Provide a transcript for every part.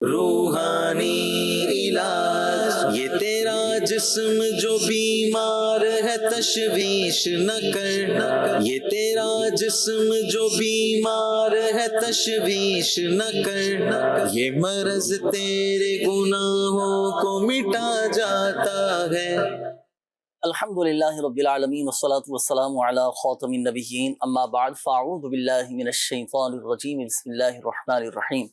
روحانی علاج، یہ تیرا جسم جو بیمار ہے تشویش نہ کر، یہ تیرا جسم جو بیمار ہے تشویش نہ کر، یہ مرض تیرے گناہوں کو مٹا جاتا ہے۔ الحمدللہ رب العالمین والصلاة والسلام علی خاتم النبیین، اما بعد فاعوذ باللہ من الشیطان الرجیم، بسم اللہ الرحمن الرحیم۔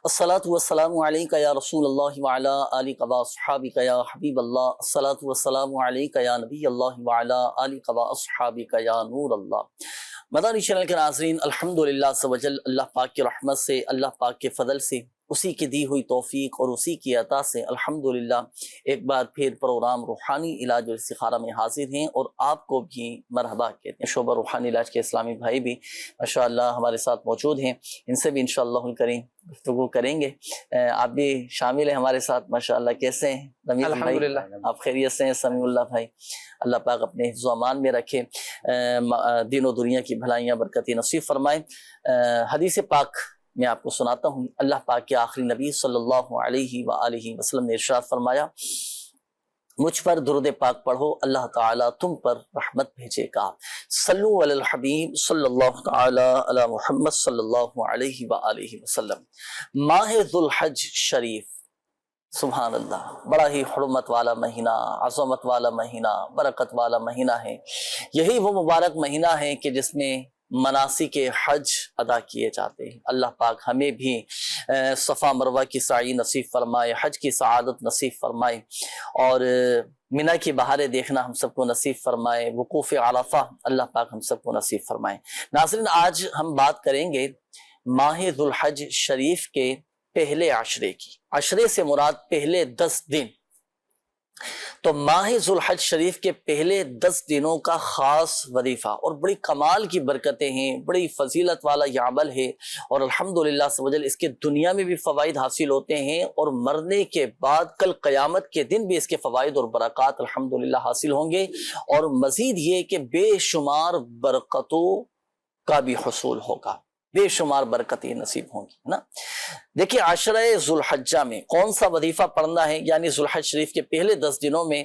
الصلاة والسلام علیک یا رسول اللہ وعلی آلک و اصحابک یا حبیب اللہ، الصلاة والسلام علیک یا نبی اللہ وعلی آلک و اصحابک یا نور اللہ۔ مدنی چینل کے ناظرین، الحمدللہ عز و جل اللہ پاک کی رحمت سے، اللہ پاک کے فضل سے، اسی کی دی ہوئی توفیق اور اسی کی عطا سے الحمدللہ ایک بار پھر پروگرام روحانی علاج اور استخارہ میں حاضر ہیں، اور آپ کو بھی مرحبا کہتے ہیں۔ شعبہ روحانی علاج کے اسلامی بھائی بھی ماشاءاللہ ہمارے ساتھ موجود ہیں، ان سے بھی انشاءاللہ الکریم گفتگو کریں گے۔ آپ بھی شامل ہیں ہمارے ساتھ ماشاءاللہ، کیسے ہیں رمیز بھائی؟ الحمدللہ آپ خیریت سے ہیں؟ سمیع اللہ بھائی، اللہ پاک اپنے حفظ و امان میں رکھے، دین و دنیا کی بھلائیاں برکتی نصیب فرمائے۔ حدیث پاک میں آپ کو سناتا ہوں۔ اللہ پاک کے آخری نبی صلی اللہ علیہ وآلہ وسلم نے ارشاد فرمایا، مجھ پر درود پاک پڑھو، اللہ تعالیٰ تم پر رحمت بھیجے گا۔ صلو علی الحبیب صلی اللہ تعالیٰ علی محمد صلی اللہ علیہ وآلہ وسلم۔ ماہ ذو الحج شریف، سبحان اللہ، بڑا ہی حرمت والا مہینہ، عظمت والا مہینہ، برکت والا مہینہ ہے۔ یہی وہ مبارک مہینہ ہے کہ جس میں مناسک حج ادا کیے جاتے ہیں۔ اللہ پاک ہمیں بھی صفا مروہ کی سعی نصیب فرمائے، حج کی سعادت نصیب فرمائے، اور منی کی بہاریں دیکھنا ہم سب کو نصیب فرمائے، وقوف عرفہ اللہ پاک ہم سب کو نصیب فرمائے۔ ناظرین، آج ہم بات کریں گے ماہ ذو الحج شریف کے پہلے عشرے کی۔ عشرے سے مراد پہلے 10 دن۔ تو ماہ ذو الحج شریف کے پہلے 10 دنوں کا خاص وظیفہ اور بڑی کمال کی برکتیں ہیں، بڑی فضیلت والا یہ عمل ہے، اور الحمدللہ سبحانہ اس کے دنیا میں بھی فوائد حاصل ہوتے ہیں، اور مرنے کے بعد کل قیامت کے دن بھی اس کے فوائد اور برکات الحمدللہ حاصل ہوں گے، اور مزید یہ کہ بے شمار برکتوں کا بھی حصول ہوگا، بے شمار برکتیں نصیب ہوں گی، ہے نا۔ دیکھیں، عشرہ ذو الحجہ میں کون سا وظیفہ پڑھنا ہے، یعنی ذو الحج شریف کے پہلے 10 دنوں میں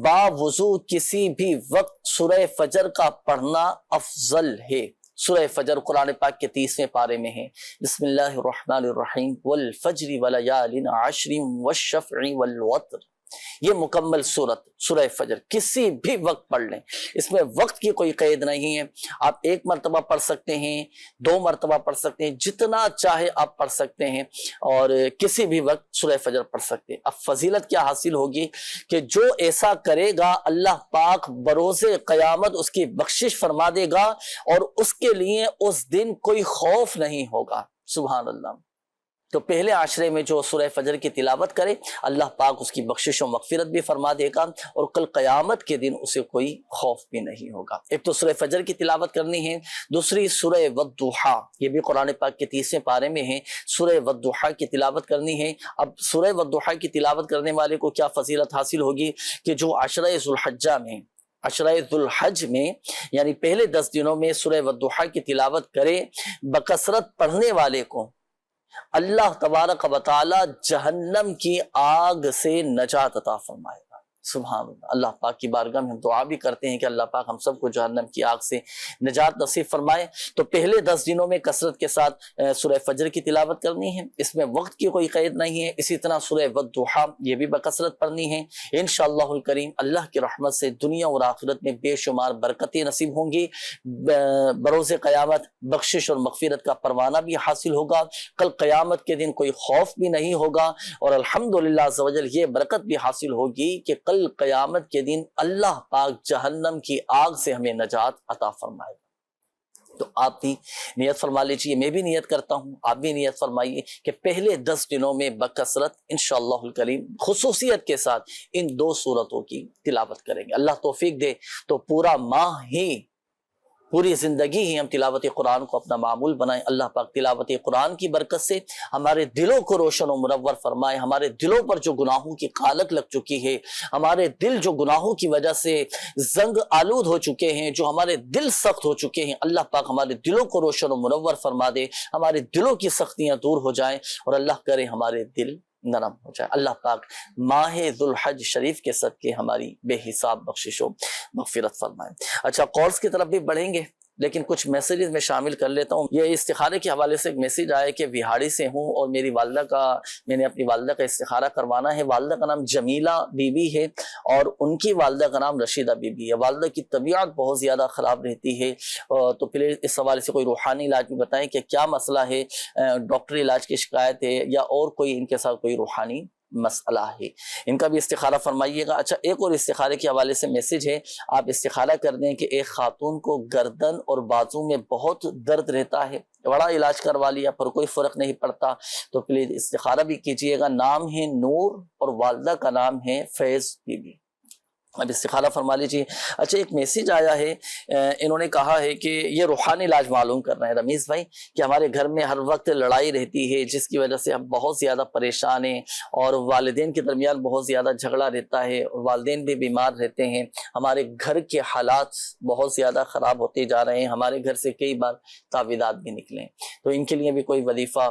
باوضو کسی بھی وقت سورہ فجر کا پڑھنا افضل ہے۔ سورہ فجر قرآن پاک کے 30ویں پارے میں ہے۔ بسم اللہ الرحمن الرحیم، والفجر ولیال عشر والشفع والوتر۔ یہ مکمل سورہ فجر کسی بھی وقت پڑھ لیں، اس میں وقت کی کوئی قید نہیں ہے۔ آپ 1 مرتبہ پڑھ سکتے ہیں، 2 مرتبہ پڑھ سکتے ہیں، جتنا چاہے آپ پڑھ سکتے ہیں، اور کسی بھی وقت سورہ فجر پڑھ سکتے ہیں۔ اب فضیلت کیا حاصل ہوگی کہ جو ایسا کرے گا اللہ پاک بروز قیامت اس کی بخشش فرما دے گا، اور اس کے لیے اس دن کوئی خوف نہیں ہوگا۔ سبحان اللہ۔ تو پہلے عشرے میں جو سورہ فجر کی تلاوت کرے اللہ پاک اس کی بخشش و مغفرت بھی فرما دے گا، اور کل قیامت کے دن اسے کوئی خوف بھی نہیں ہوگا۔ ایک تو سورہ فجر کی تلاوت کرنی ہے، دوسری سورہ والضحیٰ، یہ بھی قرآن پاک کے 30ویں پارے میں ہے، سورہ والضحیٰ کی تلاوت کرنی ہے۔ اب سورہ والضحیٰ کی تلاوت کرنے والے کو کیا فضیلت حاصل ہوگی کہ جو عشرہ ذو الحجہ میں، عشرہ ذو الحج میں یعنی پہلے 10 دنوں میں سورہ والضحیٰ کی تلاوت کرے، بکثرت پڑھنے والے کو اللہ تبارک و تعالی جہنم کی آگ سے نجات عطا فرمائے گا۔ سبحان اللہ۔ اللہ پاک کی بارگاہ میں ہم دعا بھی کرتے ہیں کہ اللہ پاک ہم سب کو جہنم کی آگ سے نجات نصیب فرمائے۔ تو پہلے 10 دنوں میں کثرت کے ساتھ سورہ فجر کی تلاوت کرنی ہے، اس میں وقت کی کوئی قید نہیں ہے۔ اسی طرح سورہ والضحیٰ یہ بھی بکثرت پڑھنی ہے۔ انشاءاللہ الکریم اللہ کی رحمت سے دنیا اور آخرت میں بے شمار برکتیں نصیب ہوں گی، بروز قیامت بخشش اور مغفرت کا پروانہ بھی حاصل ہوگا، کل قیامت کے دن کوئی خوف بھی نہیں ہوگا، اور الحمدللہ عز و جل یہ برکت بھی حاصل ہوگی کہ کل قیامت کے دن اللہ پاک جہنم کی آگ سے ہمیں نجات عطا فرمائے گا۔ تو آپ بھی نیت فرما لیجئے، میں بھی نیت کرتا ہوں، آپ بھی نیت فرمائیے کہ پہلے 10 دنوں میں بکثرت انشاءاللہ الکریم خصوصیت کے ساتھ ان 2 سورتوں کی تلاوت کریں گے۔ اللہ توفیق دے تو پورا ماہ ہی پوری زندگی ہی ہم تلاوت قرآن کو اپنا معمول بنائیں. اللہ پاک تلاوت قرآن کی برکت سے ہمارے دلوں کو روشن و منور فرمائے. ہمارے دلوں پر جو گناہوں کی قالق لگ چکی ہے، ہمارے دل جو گناہوں کی وجہ سے زنگ آلود ہو چکے ہیں، جو ہمارے دل سخت ہو چکے ہیں، اللہ پاک ہمارے دلوں کو روشن و منور فرما دے، ہمارے دلوں کی سختیاں دور ہو جائیں اور اللہ کرے ہمارے دل نرم ہو جائے. اللہ پاک ماہ ذوالحج شریف کے صدقے ہماری بے حساب بخشش و مغفرت فرمائے. اچھا، کالز کی طرف بھی بڑھیں گے، لیکن کچھ میسیجز میں شامل کر لیتا ہوں. یہ استخارے کے حوالے سے ایک میسیج آیا کہ وہاڑی سے ہوں اور میری والدہ کا، میں نے اپنی والدہ کا استخارہ کروانا ہے. والدہ کا نام جمیلہ بی بی ہے اور ان کی والدہ کا نام رشیدہ بی بی ہے. والدہ کی طبیعت بہت زیادہ خراب رہتی ہے، تو پلیز اس حوالے سے کوئی روحانی علاج بھی بتائیں کہ کیا مسئلہ ہے، ڈاکٹری علاج کی شکایت ہے یا اور کوئی ان کے ساتھ کوئی روحانی مسئلہ ہے. ان کا بھی استخارہ فرمائیے گا. اچھا، ایک اور استخارے کے حوالے سے میسج ہے. آپ استخارہ کر دیں کہ ایک خاتون کو گردن اور بازو میں بہت درد رہتا ہے، بڑا علاج کروا لیا پر کوئی فرق نہیں پڑتا، تو پلیز استخارہ بھی کیجئے گا. نام ہے نور اور والدہ کا نام ہے فیض بی بی. اب استخارہ فرما لیجیے. اچھا، ایک میسیج آیا ہے، انہوں نے کہا ہے کہ یہ روحانی علاج معلوم کر رہے ہیں رمیز بھائی کہ ہمارے گھر میں ہر وقت لڑائی رہتی ہے جس کی وجہ سے ہم بہت زیادہ پریشان ہیں اور والدین کے درمیان بہت زیادہ جھگڑا رہتا ہے اور والدین بھی بیمار رہتے ہیں. ہمارے گھر کے حالات بہت زیادہ خراب ہوتے جا رہے ہیں، ہمارے گھر سے کئی بار تعویذات بھی نکلے. تو ان کے لیے بھی کوئی وظیفہ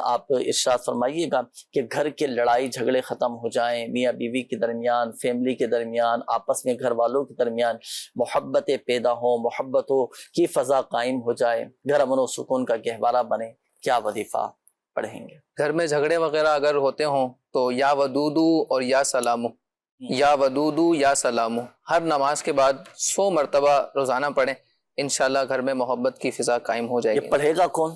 آپ ارشاد فرمائیے گا کہ گھر کے لڑائی جھگڑے ختم ہو جائیں، میاں بیوی کے درمیان، فیملی کے درمیان، آپس میں گھر والوں کے درمیان محبتیں پیدا ہوں، محبتوں کی فضا قائم ہو جائے، گھر امن و سکون کا گہوارہ بنے. کیا وظیفہ پڑھیں گے؟ گھر میں جھگڑے وغیرہ اگر ہوتے ہوں تو یا ودودو اور یا سلامو، یا ودودو یا سلامو ہر نماز کے بعد 100 مرتبہ روزانہ پڑھیں. انشاءاللہ گھر میں محبت کی فضا قائم ہو جائے گی. یہ پڑھے گا کون؟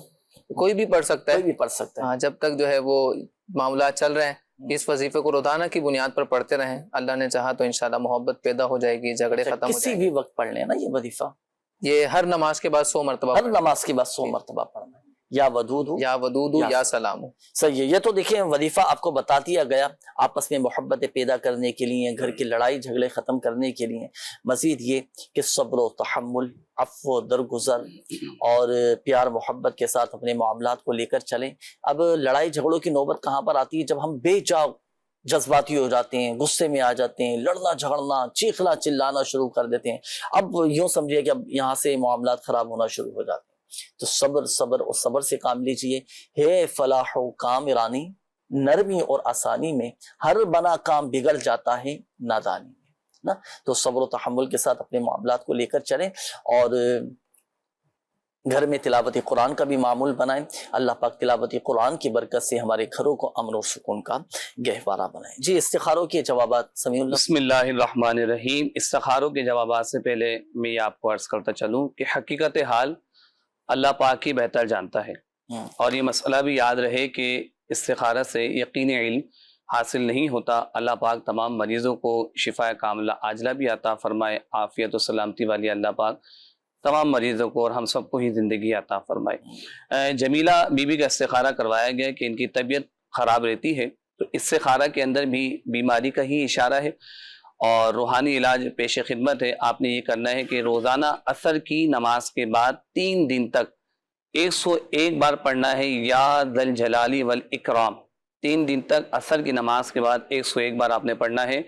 کوئی بھی پڑھ سکتا ہے، کوئی بھی پڑھ سکتا ہے. ہاں، جب تک جو ہے وہ معاملات چل رہے ہیں اس وظیفے کو روزانہ کی بنیاد پر پڑھتے رہیں. اللہ نے چاہا تو انشاءاللہ محبت پیدا ہو جائے گی، جھگڑے ختم ہو کسی جائیں بھی گے. وقت پڑھ لینا یہ وظیفہ، یہ ہر نماز کے بعد 100 مرتبہ ہر نماز کے بعد 100 مرتبہ پڑھنا ہے. یا ودود ہو یا ودودو یا سلامو. صحیح ہے. یہ تو دیکھیں وظیفہ آپ کو بتا دیا گیا آپس میں محبتیں پیدا کرنے کے لیے، گھر کی لڑائی جھگڑے ختم کرنے کے لیے. مزید یہ کہ صبر و تحمل، عفو و درگزر اور پیار محبت کے ساتھ اپنے معاملات کو لے کر چلیں. اب لڑائی جھگڑوں کی نوبت کہاں پر آتی ہے؟ جب ہم بے جا جذباتی ہو جاتے ہیں، غصے میں آ جاتے ہیں، لڑنا جھگڑنا، چیخنا چلانا شروع کر دیتے ہیں. اب یوں سمجھیے کہ اب یہاں سے معاملات خراب ہونا شروع ہو جاتے ہیں. تو صبر اور صبر سے کام لیجئے. ہے فلاح و کام رانی، نرمی اور آسانی میں ہر بنا کام بگڑ جاتا ہے نادانی میں نا. تو صبر و تحمل کے ساتھ اپنے معاملات کو لے کر چلیں اور گھر میں تلاوت قرآن کا بھی معمول بنائیں. اللہ پاک تلاوت قرآن کی برکت سے ہمارے گھروں کو امن و سکون کا گہوارہ بنائیں. جی، استخاروں کے جوابات سمیع اللہ. بسم اللہ الرحمن الرحیم. استخاروں کے جوابات سے پہلے میں یہ آپ کو عرض کرتا چلوں کہ حقیقت حال اللہ پاک ہی بہتر جانتا ہے، اور یہ مسئلہ بھی یاد رہے کہ استخارہ سے یقین علم حاصل نہیں ہوتا. اللہ پاک تمام مریضوں کو شفا کاملہ عاجلہ بھی عطا فرمائے، عافیت و سلامتی والی اللہ پاک تمام مریضوں کو اور ہم سب کو ہی زندگی عطا فرمائے. جمیلہ بی بی کا استخارہ کروایا گیا کہ ان کی طبیعت خراب رہتی ہے، تو استخارہ کے اندر بھی بیماری کا ہی اشارہ ہے اور روحانی علاج پیش خدمت ہے. آپ نے یہ کرنا ہے کہ روزانہ عصر کی نماز کے بعد 3 دن تک 101 بار پڑھنا ہے یا ذا الجلال والاکرام. 3 دن تک عصر کی نماز کے بعد 101 بار آپ نے پڑھنا ہے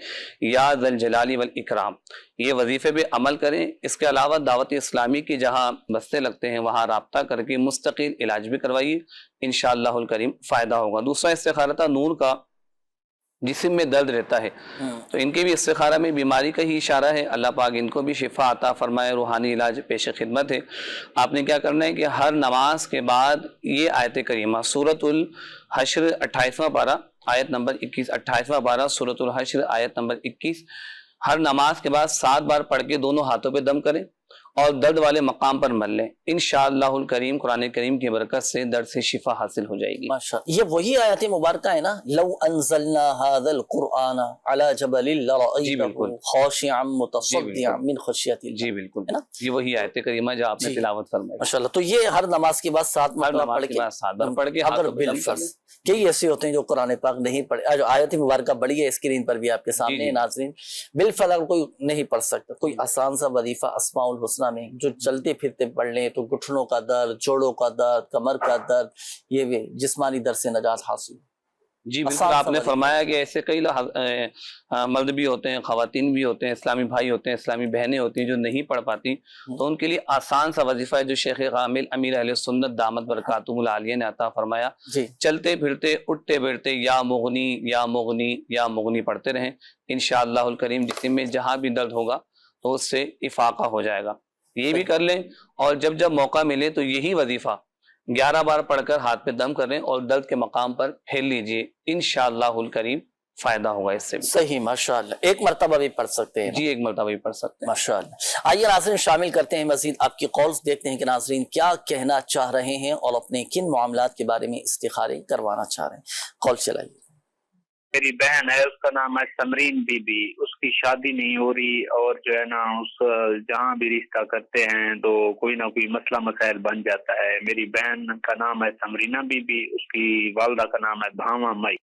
یا ذا الجلال والاکرام. یہ وظیفے پہ عمل کریں. اس کے علاوہ دعوت اسلامی کی جہاں بستے لگتے ہیں وہاں رابطہ کر کے مستقل علاج بھی کروائیے، انشاءاللہ الکریم فائدہ ہوگا. دوسرا استخارہ تھا نور کا، جسم میں درد رہتا ہے، تو ان کے بھی استخارہ میں بیماری کا ہی اشارہ ہے. اللہ پاک ان کو بھی شفا عطا فرمائے، روحانی علاج پیش خدمت ہے. آپ نے کیا کرنا ہے کہ ہر نماز کے بعد یہ آیت کریمہ سورۃ الحشر 28واں پارہ آیت نمبر 21، 28واں پارہ سورۃ الحشر آیت نمبر 21 ہر نماز کے بعد 7 بار پڑھ کے دونوں ہاتھوں پہ دم کریں اور درد والے مقام پر مل لیں. انشاءاللہ الکریم قرآن کریم کی برکت سے درد سے شفا حاصل ہو جائے گی. ماشاءاللہ. یہ وہی آیت مبارکہ ہے نا، لو انزلنا هذا القرآن على جبل لرأيته خاشعا متصدعا من خشیت اللہ. جی بالکل، یہ وہی آیت کریمہ جو آپ نے تلاوت فرمائی. ماشاءاللہ. تو یہ ہر نماز کے بعد 7 مرتبہ پڑھ کے 7 بار پڑھ کے اگر بالفرض کئی ایسے ہوتے ہیں جو قرآن پاک نہیں پڑھے، جو آیت مبارکہ بڑی ہے اسکرین پر بھی آپ کے سامنے ناظرین، بالفرض کوئی نہیں پڑھ سکتا، کوئی آسان سا وظیفہ اسماء الحسنہ الحسنہ میں جو چلتے پھرتے پڑھ لیں تو گھٹنوں کا درد، جوڑوں کا درد، کمر کا درد، یہ بھی جسمانی درد سے نجات حاصل۔ جی بالکل، آپ نے فرمایا کہ ایسے کئی مرد بھی ہوتے ہیں، خواتین بھی ہوتے ہیں، اسلامی بھائی ہوتے ہیں، اسلامی بہنیں ہوتی ہیں جو نہیں پڑھ پاتی، تو ان کے لیے آسان سا وظیفہ ہے جو شیخ کامل امیر اہل سنت دامت برکاتہم العالیہ نے عطا فرمایا، چلتے پھرتے اٹھتے بیٹھتے یا مغنی یا مغنی یا مغنی پڑھتے رہیں، انشاءاللہ الکریم جسم میں جہاں بھی درد ہوگا تو اس سے افاقہ ہو جائے گا۔ یہ بھی کر لیں، اور جب جب موقع ملے تو یہی وظیفہ 11 بار پڑھ کر ہاتھ پہ دم کریں اور درد کے مقام پر پھیل لیجئے، انشاءاللہ الکریم فائدہ ہوگا اس سے بھی۔ صحیح، ماشاءاللہ، ایک مرتبہ بھی پڑھ سکتے ہیں؟ جی ایک مرتبہ بھی پڑھ سکتے ہیں، ماشاءاللہ۔ آئیے ناظرین شامل کرتے ہیں مزید آپ کی کالز، دیکھتے ہیں کہ ناظرین کیا کہنا چاہ رہے ہیں اور اپنے کن معاملات کے بارے میں استخارے کروانا چاہ رہے ہیں۔ کال چلائیے۔ میری بہن ہے، اس کا نام ہے سمرین بی بی، اس کی شادی نہیں ہو رہی، اور جو ہے نا اس جہاں بھی رشتہ کرتے ہیں تو کوئی نہ کوئی مسئلہ مسائل بن جاتا ہے۔ میری بہن کا نام ہے سمرینہ بی بی، اس کی والدہ کا نام ہے بھاما مئی۔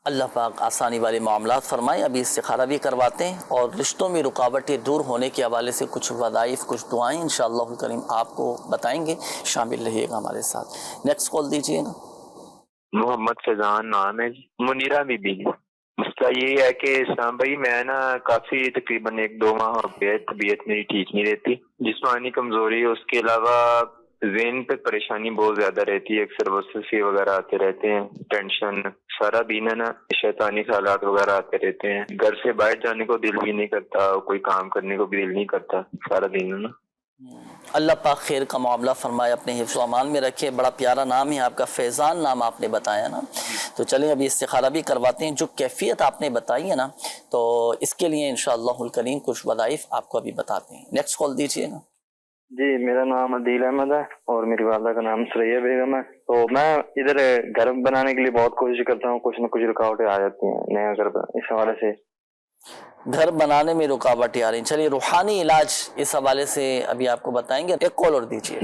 اللہ پاک آسانی والے معاملات فرمائے۔ ابھی استخارہ بھی کرواتے ہیں اور رشتوں میں رکاوٹیں دور ہونے کے حوالے سے کچھ وظائف، کچھ دعائیں انشاءاللہ الکریم آپ کو بتائیں گے، شامل رہیے گا ہمارے ساتھ۔ نیکسٹ کال دیجیے گا۔ محمد فیضان نام ہے جی، منیرہ بی بی۔ مسئلہ یہی ہے کہ اسلام بھائی میں نا کافی تقریباً 1-2 ماہ ہو گئے طبیعت میری ٹھیک نہیں رہتی، جسمانی کمزوری، اس کے علاوہ ذہن پہ پریشانی بہت زیادہ رہتی ہے، اکثر وسوسے وغیرہ آتے رہتے ہیں، ٹینشن، سارا دن ہے نا شیطانی خیالات وغیرہ آتے رہتے ہیں، گھر سے باہر جانے کو دل بھی نہیں کرتا، کوئی کام کرنے کو بھی دل نہیں کرتا سارا دن ہے نا۔ اللہ پاک خیر کا معاملہ فرمائے، اپنے حفظ و امان میں رکھے۔ بڑا پیارا نام ہے آپ کا، فیضان نام آپ نے بتایا نا، تو چلیں ابھی استخارہ بھی کرواتے ہیں۔ جو کیفیت آپ نے بتائی ہے نا، تو اس کے لیے انشاءاللہ الکریم کچھ وظائف آپ کو ابھی بتاتے ہیں۔ نیکسٹ کال دیجیے گا۔ جی میرا نام عدیل احمد ہے اور میری والدہ کا نام سریہ بیگم ہے۔ تو میں ادھر گھر بنانے کے لیے بہت کوشش کرتا ہوں، کچھ نہ کچھ رکاوٹیں آ جاتی ہیں نیا گھر، اس حوالے سے گھر بنانے میں رکاوٹیں آ رہی ہیں۔ چلیے روحانی علاج اس حوالے سے ابھی آپ کو بتائیں گے۔ ایک کال اور دیجیے۔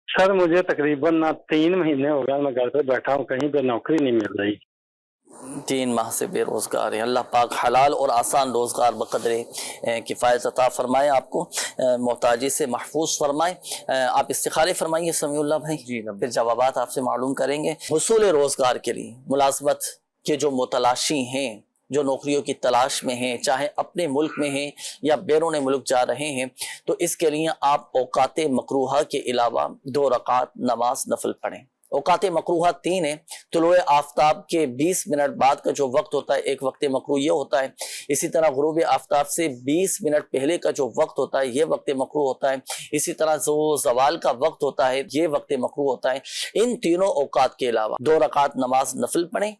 سر مجھے تقریباً 3 مہینے ہو گئے، میں گھر پہ بیٹھا ہوں، کہیں پہ نوکری نہیں مل رہی۔ 3 ماہ سے بے روزگار ہیں۔ اللہ پاک حلال اور آسان روزگار بقدر کفایت عطا فرمائے، آپ کو محتاجی سے محفوظ فرمائے۔ آپ استخارے فرمائیے سمیع اللہ بھائی، پھر جوابات آپ سے معلوم کریں گے۔ حصول روزگار کے لیے ملازمت کے جو متلاشی ہیں، جو نوکریوں کی تلاش میں ہیں، چاہے اپنے ملک میں ہیں یا بیرون ملک جا رہے ہیں، تو اس کے لیے آپ اوقات مکروہہ کے علاوہ 2 رکعت نماز نفل پڑھیں۔ اوقات مکروہہ 3 ہیں۔ طلوع آفتاب کے 20 منٹ بعد کا جو وقت ہوتا ہے ایک وقت مکروہ یہ ہوتا ہے، اسی طرح غروب آفتاب سے 20 منٹ پہلے کا جو وقت ہوتا ہے یہ وقت مکروہ ہوتا ہے، اسی طرح جو زوال کا وقت ہوتا ہے یہ وقت مکروہ ہوتا ہے۔ ان تینوں اوقات کے علاوہ 2 رکعت نماز نفل پڑھیں،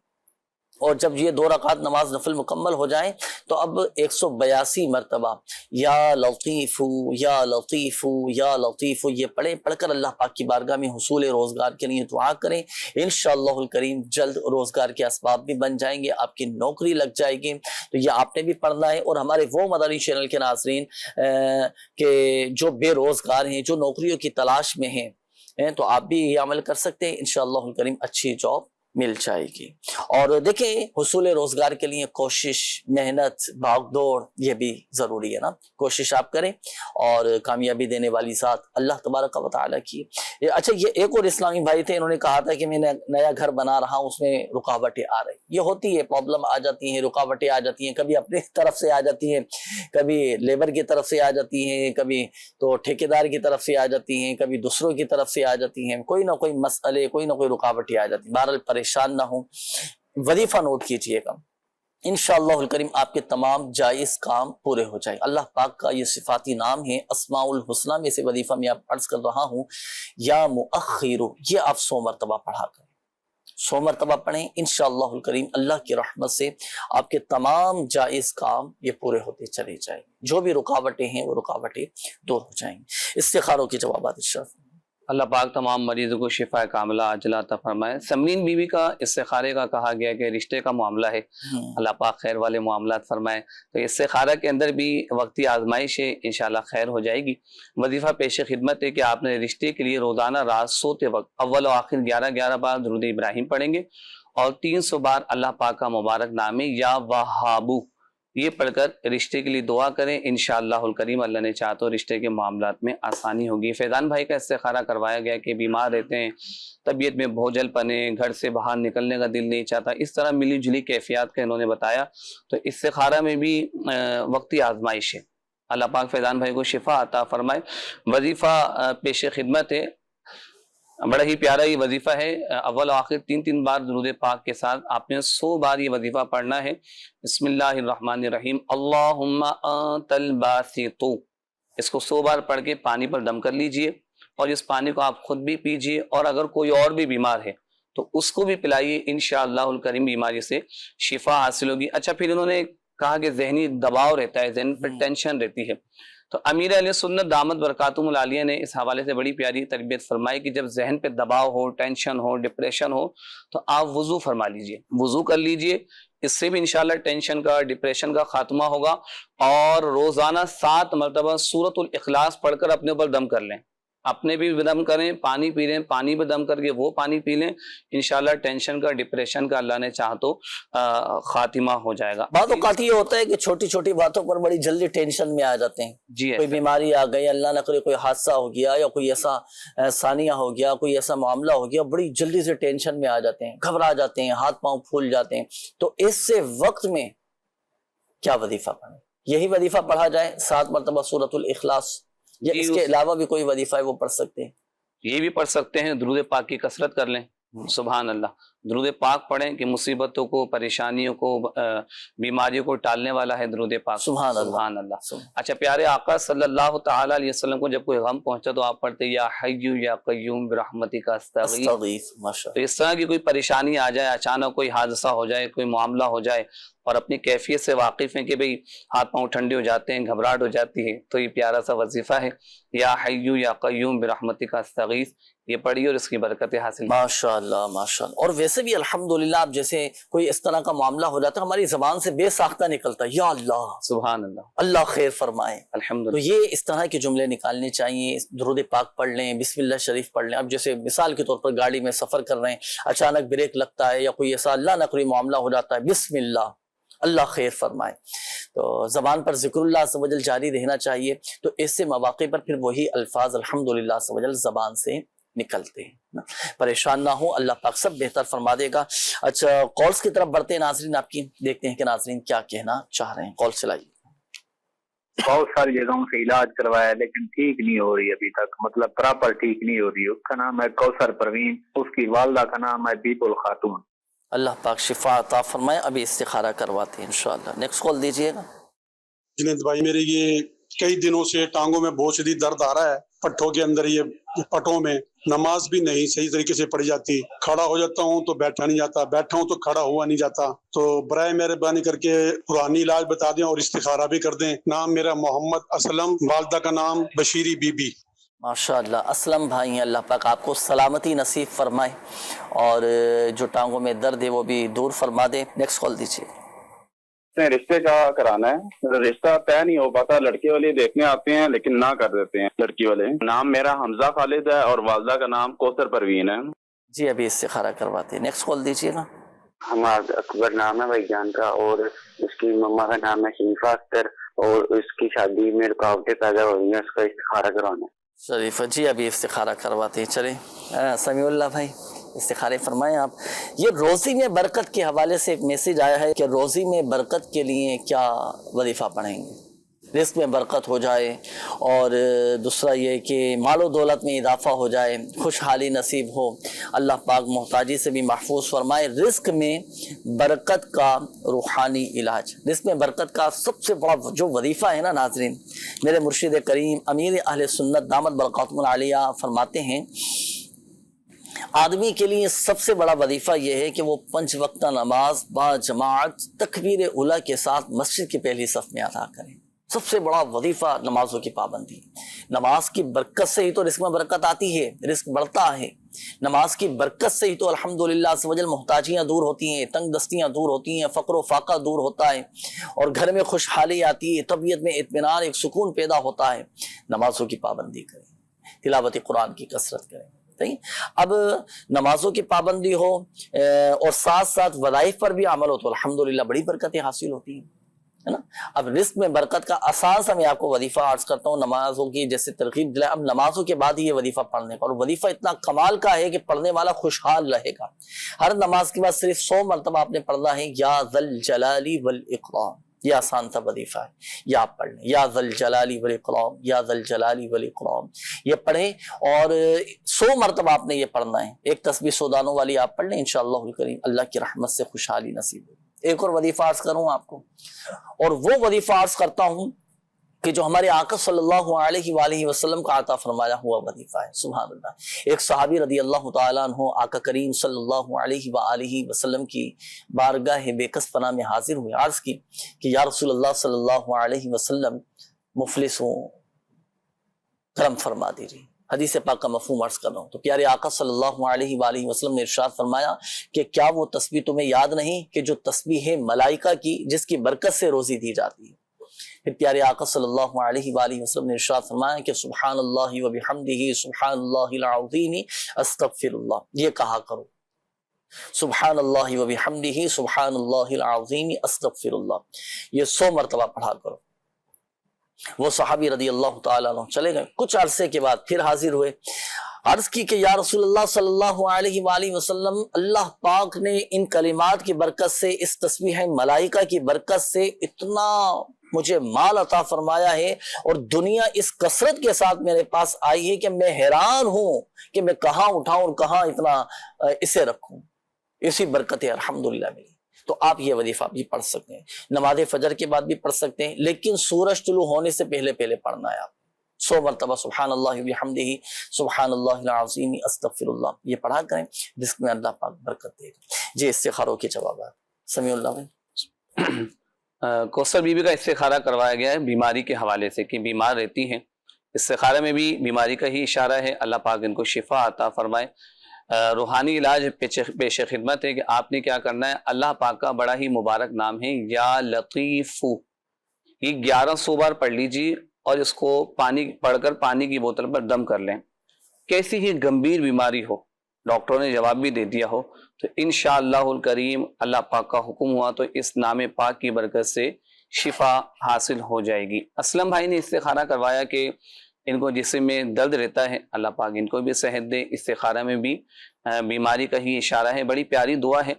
اور جب یہ 2 رکعت نماز نفل مکمل ہو جائیں تو اب 182 مرتبہ یا لطیف یا لطیف یا لطیف یہ پڑھ کر اللہ پاک کی بارگاہ میں حصول روزگار کے لیے دعا کریں۔ انشاءاللہ الکریم جلد روزگار کے اسباب بھی بن جائیں گے، آپ کی نوکری لگ جائے گی۔ تو یہ آپ نے بھی پڑھنا ہے، اور ہمارے وہ مداری چینل کے ناظرین کہ جو بے روزگار ہیں، جو نوکریوں کی تلاش میں ہیں، تو آپ بھی یہ عمل کر سکتے ہیں، انشاءاللہ الکریم اچھی جاب مل جائے گی۔ اور دیکھیں حصول روزگار کے لیے کوشش، محنت، بھاگ دوڑ یہ بھی ضروری ہے نا۔ کوشش آپ کریں اور کامیابی دینے والی ذات اللہ تبارک و تعالیٰ کی۔ اچھا یہ ایک اور اسلامی بھائی تھے، انہوں نے کہا تھا کہ میں نیا گھر بنا رہا ہوں، اس میں رکاوٹیں آ رہی۔ یہ ہوتی ہے، پرابلم آ جاتی ہیں، رکاوٹیں آ جاتی ہیں، کبھی اپنی طرف سے آ جاتی ہیں، کبھی لیبر کی طرف سے آ جاتی ہیں، کبھی تو ٹھیکیدار کی طرف سے آ جاتی ہیں، کبھی دوسروں کی طرف سے آ جاتی ہیں، کوئی نہ کوئی مسئلے، کوئی نہ کوئی رکاوٹیں آ جاتی ہیں۔ بہرحال پریشان نہ ہوں، وظیفہ نوٹ کیجئے گا، انشاءاللہ الکریم آپ کے تمام جائز کام پورے ہو جائیں۔ اللہ پاک کا یہ صفاتی نام ہے اسماء الحسنہ میں سے وظیفہ میں آپ عرض کر رہا ہوں، یا مؤخر، یہ آپ 100 مرتبہ پڑھا کریں، 100 مرتبہ پڑھیں، انشاءاللہ الکریم اللہ کی رحمت سے آپ کے تمام جائز کام یہ پورے ہوتے چلے جائیں، جو بھی رکاوٹیں ہیں وہ رکاوٹیں دور ہو جائیں گی۔ استخاروں کے جوابات ارشاد۔ اللہ پاک تمام مریضوں کو شفا کاملہ عاجلہ عطا فرمائے۔ سمرین بیوی کا استخارے کا کہا گیا کہ رشتے کا معاملہ ہے، اللہ پاک خیر والے معاملات فرمائے۔ تو استخارہ کے اندر بھی وقتی آزمائش ہے، انشاءاللہ خیر ہو جائے گی۔ وظیفہ پیش خدمت ہے کہ آپ نے رشتے کے لیے روزانہ رات سوتے وقت اول و آخر 11 بار درود ابراہیم پڑھیں گے، اور 300 بار اللہ پاک کا مبارک نام ہے یا وہابو، یہ پڑھ کر رشتے کے لیے دعا کریں، انشاءاللہ الکریم اللہ نے چاہا تو رشتے کے معاملات میں آسانی ہوگی۔ فیضان بھائی کا استخارہ کروایا گیا کہ بیمار رہتے ہیں، طبیعت میں بوجھل پنے، گھر سے باہر نکلنے کا دل نہیں چاہتا، اس طرح ملی جلی کیفیات کا انہوں نے بتایا۔ تو استخارہ میں بھی وقتی آزمائش ہے، اللہ پاک فیضان بھائی کو شفا عطا فرمائے۔ وظیفہ پیش خدمت ہے، بڑا ہی پیارا یہ وظیفہ ہے، اول و آخر 3 بار درود پاک کے ساتھ آپ نے 100 بار یہ وظیفہ پڑھنا ہے۔ بسم اللہ الرحمن الرحیم، اللہم انت الباسط، اس کو 100 بار پڑھ کے پانی پر دم کر لیجئے، اور اس پانی کو آپ خود بھی پیجئے، اور اگر کوئی اور بھی بیمار ہے تو اس کو بھی پلائیے، انشاءاللہ الکریم بیماری سے شفا حاصل ہوگی۔ اچھا، پھر انہوں نے کہا کہ ذہنی دباؤ رہتا ہے، ذہن پر ٹینشن رہتی ہے، تو امیر اہل سنت دامت برکاتہم العالیہ نے اس حوالے سے بڑی پیاری تربیت فرمائی کہ جب ذہن پہ دباؤ ہو، ٹینشن ہو، ڈپریشن ہو، تو آپ وضو فرما لیجئے، وضو کر لیجئے، اس سے بھی انشاءاللہ ٹینشن کا، ڈپریشن کا خاتمہ ہوگا۔ اور روزانہ 7 مرتبہ سورۃ الاخلاص پڑھ کر اپنے اوپر دم کر لیں، اپنے بھی دم کریں، پانی پی لیں، پانی پہ دم کر کے وہ پانی پی لیں، انشاءاللہ ٹینشن کا، ڈپریشن کا اللہ نے چاہا تو خاتمہ ہو جائے گا۔ بعض اوقات یہ ہوتا ہے کہ چھوٹی چھوٹی باتوں پر بڑی جلدی ٹینشن میں آ جاتے ہیں، جی، کوئی بیماری آ گئی، اللہ نہ کرے کوئی حادثہ ہو گیا، یا کوئی ایسا ثانیہ ہو گیا، کوئی ایسا معاملہ ہو گیا، بڑی جلدی سے ٹینشن میں آ جاتے ہیں، گھبرا جاتے ہیں، ہاتھ پاؤں پھول جاتے ہیں۔ تو اس سے وقت میں کیا وظیفہ پڑھیں؟ یہی وظیفہ پڑھا جائے 7 مرتبہ سورۃ الاخلاص، یا اس کے علاوہ بھی کوئی وظیفہ ہے وہ پڑھ سکتے ہیں؟ یہ بھی پڑھ سکتے ہیں، درود پاک کی کثرت کر لیں، سبحان اللہ، درود پاک پڑھیں کہ مصیبتوں کو، پریشانیوں کو، بیماریوں کو ٹالنے والا ہے درود پاک، سبحان اللہ، سبحان اللہ۔ اچھا، پیارے آقا صلی اللہ تعالی علیہ وسلم کو جب کوئی غم پہنچا تو آپ پڑھتے یا حی یا قیوم برحمتک استغیث۔ تو اس طرح کی کوئی پریشانی آ جائے، اچانک کوئی حادثہ ہو جائے، کوئی معاملہ ہو جائے، اور اپنی کیفیت سے واقف ہیں کہ بھئی ہاتھ پاؤں ٹھنڈے ہو جاتے ہیں، گھبراہٹ ہو جاتی ہے، تو یہ پیارا سا وظیفہ ہے، یا حی یا قیوم برحمتک استغیث، یہ پڑھیے اور اس کی برکتیں حاصل۔ ماشاءاللہ ماشاءاللہ۔ اور ویسے بھی الحمدللہ اب جیسے کوئی اس طرح کا معاملہ ہو جاتا ہے، ہماری زبان سے بے ساختہ نکلتا ہے، یا اللہ، سبحان اللہ، اللہ خیر فرمائے۔ تو الحمدللہ، یہ اس طرح کے جملے نکالنے چاہیے، درود پاک پڑھ لیں، بسم اللہ شریف پڑھ لیں۔ اب جیسے مثال کے طور پر گاڑی میں سفر کر رہے ہیں، اچانک بریک لگتا ہے یا کوئی ایسا اللہ نہ کوئی معاملہ ہو جاتا ہے، بسم اللہ، اللہ خیر فرمائے، تو زبان پر ذکر اللہ عز و جل جاری رہنا چاہیے۔ تو ایسے مواقع پر پھر وہی الفاظ الحمدللہ عز و جل زبان سے نکلتے ہیں۔ پریشان نہ ہو، اللہ پاک سب بہتر فرما دے گا۔ اچھا، کالز کی طرف بڑھتے ہیں ناظرین، آپ کی دیکھتے ہیں کہ ناظرین کیا کہنا چاہ رہے ہیں، کال چلائیے۔ بہت ساری جگہوں سے علاج کروایا لیکن ٹھیک نہیں ہو رہی ابھی تک، مطلب پراپر ٹھیک نہیں ہو رہی۔ اس کا نام ہے کوثر پروین، اس کی والدہ کا نام ہے بیب الخاتون۔ اللہ پاک شفا عطا فرمائے۔ ابھی استخارہ کرواتے ہیں انشاءاللہ۔ نیکسٹ کال دیجئے گا۔ جنید بھائی، میرے یہ کئی دنوں سے ٹانگوں میں بہت شدید درد آ رہا ہے، پٹھوں کے اندر، یہ پٹھوں میں نماز بھی نہیں صحیح طریقے سے پڑھی جاتی، کھڑا ہو جاتا ہوں تو بیٹھا نہیں جاتا، بیٹھا ہوں تو کھڑا ہوا نہیں جاتا۔ تو برائے مہربانی کر کے قرآنی علاج بتا دیں اور استخارہ بھی کر دیں۔ نام میرا محمد اسلم، والدہ کا نام بشیری بی بی۔ ماشاءاللہ، اسلم بھائی ہیں، اللہ پاک آپ کو سلامتی نصیب فرمائے اور جو ٹانگوں میں درد ہے وہ بھی دور فرما دے۔ نیکسٹ کال دیجیے۔ رشتے کا کرانا ہے، رشتہ طے نہیں ہو پاتا، لڑکے والے دیکھنے آتے ہیں لیکن نہ کر دیتے ہیں لڑکی والے۔ نام میرا حمزہ خالد ہے اور والدہ کا نام کوثر پروین ہے۔ جی ابھی استخارہ کرواتے ہیں۔ نیکسٹ کال دیجیے گا۔ ہمارا اکبر نام ہے بھائی جان کا، اور اس کی مما کا نام ہے شریفہ اختر، اور اس کی شادی میں رکاوٹیں پیدا ہو رہی ہیں، اس کا استخارہ کرانا ہے۔ شریفہ جی ابھی استخارہ کرواتے ہیں۔ چلیں سمیع اللہ بھائی استخارے فرمائیں آپ۔ یہ روزی میں برکت کے حوالے سے ایک میسج آیا ہے کہ روزی میں برکت کے لیے کیا وظیفہ پڑھیں گے، رزق میں برکت ہو جائے، اور دوسرا یہ کہ مال و دولت میں اضافہ ہو جائے، خوشحالی نصیب ہو، اللہ پاک محتاجی سے بھی محفوظ فرمائے۔ رزق میں برکت کا روحانی علاج، رزق میں برکت کا سب سے بڑا جو وظیفہ ہے نا ناظرین، میرے مرشد کریم امیر اہل سنت دامت برکاتہم العالیہ فرماتے ہیں، آدمی کے لیے سب سے بڑا وظیفہ یہ ہے کہ وہ 5 وقتہ نماز با جماعت تکبیر اولیٰ کے ساتھ مسجد کی پہلی صف میں ادا کریں۔ سب سے بڑا وظیفہ نمازوں کی پابندی۔ نماز کی برکت سے ہی تو رزق میں برکت آتی ہے، رزق بڑھتا ہے۔ نماز کی برکت سے ہی تو الحمدللہ عز و جل محتاجیاں دور ہوتی ہیں، تنگ دستیاں دور ہوتی ہیں، فقر و فاقہ دور ہوتا ہے، اور گھر میں خوشحالی آتی ہے، طبیعت میں اطمینان، ایک سکون پیدا ہوتا ہے۔ نمازوں کی پابندی کریں، تلاوت قرآن کی کثرت کریں۔ اب نمازوں کی پابندی ہو اور ساتھ ساتھ وظائف پر بھی عمل ہو تو الحمدللہ بڑی برکتیں حاصل ہوتی ہیں۔ ہے نا. اب رزق میں برکت کا آسان سا میں آپ کو وظیفہ عرض کرتا ہوں نمازوں کی جیسے ترغیب دلائے. اب نمازوں کے بعد ہی یہ وظیفہ پڑھنے کا, اور وظیفہ اتنا کمال کا ہے کہ پڑھنے والا خوشحال رہے گا. ہر نماز کے بعد صرف 100 مرتبہ آپ نے پڑھنا ہے یا ذل جلالی والاکرام. یہ آسان سا وظیفہ ہے, یہ آپ پڑھ لیں یا ذل جلالی والاکرام, یا ذل جلالی والاکرام. یہ پڑھیں اور 100 مرتبہ آپ نے یہ پڑھنا ہے. ایک تسبیح 100 دانوں والی آپ پڑھ لیں, انشاءاللہ الکریم اللہ کی رحمت سے خوشحالی نصیب ہوگی. ایک اور وظیفہ عرض کروں آپ کو, اور وہ وظیفہ عرض کرتا ہوں کہ جو ہمارے آقا صلی اللہ علیہ وآلہ وسلم کا عطا فرمایا ہوا وظیفہ ہے. سبحان اللہ. ایک صحابی رضی اللہ تعالیٰ عنہ آقا کریم صلی اللہ علیہ وآلہ وسلم کی بارگاہ بیکس پناہ میں حاضر ہوئے, عرض کی کہ یا رسول اللہ صلی اللہ علیہ وسلم مفلس ہوں, کرم فرما دیجیے. حدیث پاک کا مفہوم عرض کر رہا ہوں. تو پیارے آقا صلی اللہ علیہ وآلہ وسلم نے ارشاد فرمایا کہ کیا وہ تسبیح تمہیں یاد نہیں کہ جو تسبیح ہے ملائکہ کی جس کی برکت سے روزی دی جاتی ہے. پھر پیارے آقا صلی اللہ علیہ وآلہ وسلم نے ارشاد فرمایا کہ سبحان اللہ و بحمدہ سبحان اللہ العظیم استغفر اللہ. یہ کہا کرو, سبحان اللہ و بحمدہ سبحان اللہ العظیم استغفر اللہ. یہ 100 مرتبہ پڑھا کرو. وہ صحابی رضی اللہ تعالیٰ عنہ چلے گئے. کچھ عرصے کے بعد پھر حاضر ہوئے, عرض کی کہ یا رسول اللہ صلی اللہ علیہ وآلہ وسلم اللہ پاک نے ان کلمات کی برکت سے, اس تسبیح ملائکہ کی برکت سے اتنا مجھے مال عطا فرمایا ہے, اور دنیا اس کثرت کے ساتھ میرے پاس آئی ہے کہ میں حیران ہوں کہ میں کہاں اٹھاؤں اور کہاں اتنا اسے رکھوں. اسی برکت الحمدللہ ملی. تو آپ یہ وظیفہ بھی پڑھ سکتے ہیں, نماز فجر کے بعد بھی پڑھ سکتے ہیں, لیکن سورج طلوع ہونے سے پہلے پہلے پڑھنا ہے. آپ 100 مرتبہ سبحان اللہ وبحمدہ سبحان اللہ العظیم استغفر اللہ یہ پڑھا کریں, جس میں اللہ پاک برکت دے گا. جی استخاروں کے جوابات سمیع اللہ بھائی. کوثر بی بی کا استخارہ کروایا گیا ہے بیماری کے حوالے سے کہ بیمار رہتی ہیں. استخارہ میں بھی بیماری کا ہی اشارہ ہے, اللہ پاک ان کو شفا عطا فرمائے. روحانی علاج پیش خدمت ہے کہ آپ نے کیا کرنا ہے, اللہ پاک کا بڑا ہی مبارک نام ہے یا لطیفو, یہ 1100 بار پڑھ لیجیے اور اس کو پانی پڑھ کر پانی کی بوتل پر دم کر لیں. کیسی ہی گمبھیر بیماری ہو, ڈاکٹروں نے جواب بھی دے دیا ہو, تو انشاءاللہ الکریم اللہ پاک کا حکم ہوا تو اس نام پاک کی برکت سے شفا حاصل ہو جائے گی. اسلم بھائی نے استخارہ کروایا کہ ان کو جسم میں درد رہتا ہے, اللہ پاک ان کو بھی صحت دے. استخارہ میں بھی بیماری کا ہی اشارہ ہے. بڑی پیاری دعا ہے.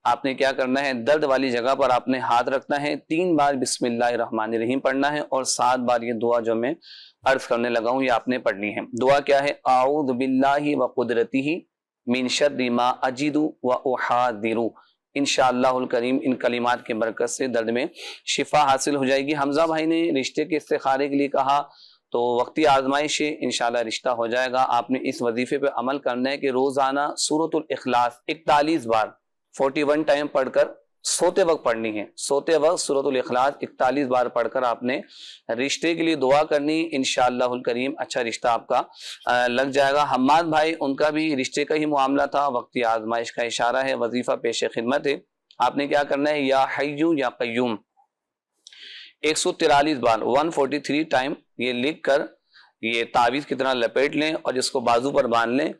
آپ نے کیا کرنا ہے, درد والی جگہ پر آپ نے ہاتھ رکھنا ہے, 3 بار بسم اللہ الرحمن الرحیم پڑھنا ہے, اور 7 بار یہ دعا جو میں عرض کرنے لگا ہوں یہ آپ نے پڑھنی ہے. دعا کیا ہے, اعوذ باللہ وقدرتہ من شر ما اجد واحاذر. انشاءاللہ الکریم ان کلمات کے برکت سے درد میں شفا حاصل ہو جائے گی. حمزہ بھائی نے رشتے کے استخارے کے لیے کہا, تو وقتی آزمائش ہے انشاءاللہ رشتہ ہو جائے گا. آپ نے اس وظیفے پہ عمل کرنا ہے کہ روزانہ سورۃ الاخلاص 41 بار 41 ٹائم پڑھ کر سوتے وقت پڑھنی ہے. سوتے وقت سورۃ الاخلاص 41 بار پڑھ کر آپ نے رشتے کے لیے دعا کرنی. انشاءاللہ الکریم اچھا رشتہ آپ کا لگ جائے گا. حماد بھائی ان کا بھی رشتے کا ہی معاملہ تھا, وقتی آزمائش کا اشارہ ہے, وظیفہ پیش خدمت ہے. آپ نے کیا کرنا ہے, یا حیو یا قیوم 143 بار 143 ٹائم یہ لکھ کر یہ تعویذ کی طرح لپیٹ لیں اور اس کو بازو پر باندھ لیں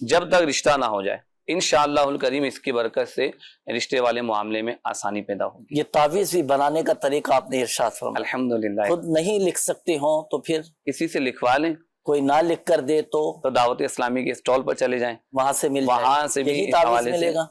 جب تک رشتہ نہ ہو جائے. انشاءاللہ الکریم اس کی برکت سے رشتے والے معاملے میں آسانی پیدا ہوگی. یہ تعویذ بھی بنانے کا طریقہ آپ نے ارشاد فرمایا. الحمدللہ. خود نہیں لکھ سکتے ہوں تو پھر کسی سے لکھوا لیں, کوئی نہ لکھ کر دے تو دعوت اسلامی کے اسٹال پر چلے جائیں, وہاں سے مل جائے گا. وہاں سے بھی یہی تعویذ ملے گا,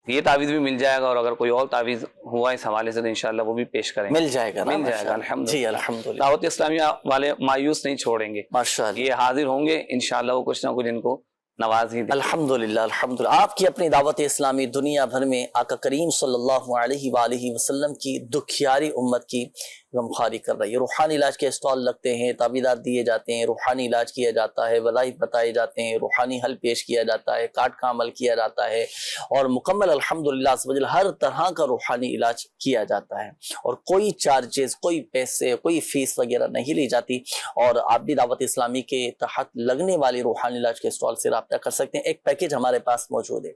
یہ تعویذ بھی مل جائے گا, اور اگر کوئی اور تعویذ ہوا اس حوالے سے تو انشاءاللہ وہ بھی پیش کریں گے. مل جائے گا, مل جائے گا. الحمدللہ. جی الحمدللہ. دعوت اسلامیہ والے مایوس نہیں چھوڑیں گے, ماشاءاللہ. یہ حاضر ہوں گے انشاءاللہ, وہ کچھ نہ کچھ ان کو نواز ہی دیں. الحمدللہ الحمدللہ. آپ کی اپنی دعوت اسلامی دنیا بھر میں آقا کریم صلی اللہ علیہ وآلہ وسلم کی دکھیاری امت کی غمخواری کر رہی ہے. روحانی علاج کے اسٹال لگتے ہیں, تعویذات دیے جاتے ہیں, روحانی علاج کیا جاتا ہے, وظائف بتائے جاتے ہیں, روحانی حل پیش کیا جاتا ہے, کاٹ کا عمل کیا جاتا ہے, اور مکمل الحمدللہ ہر طرح کا روحانی علاج کیا جاتا ہے, اور کوئی چارجز, کوئی پیسے, کوئی فیس وغیرہ نہیں لی جاتی. اور آپ بھی دعوت اسلامی کے تحت لگنے والی روحانی علاج کے اسٹال سے رابطہ کر سکتے ہیں. ایک پیکیج ہمارے پاس موجود ہے,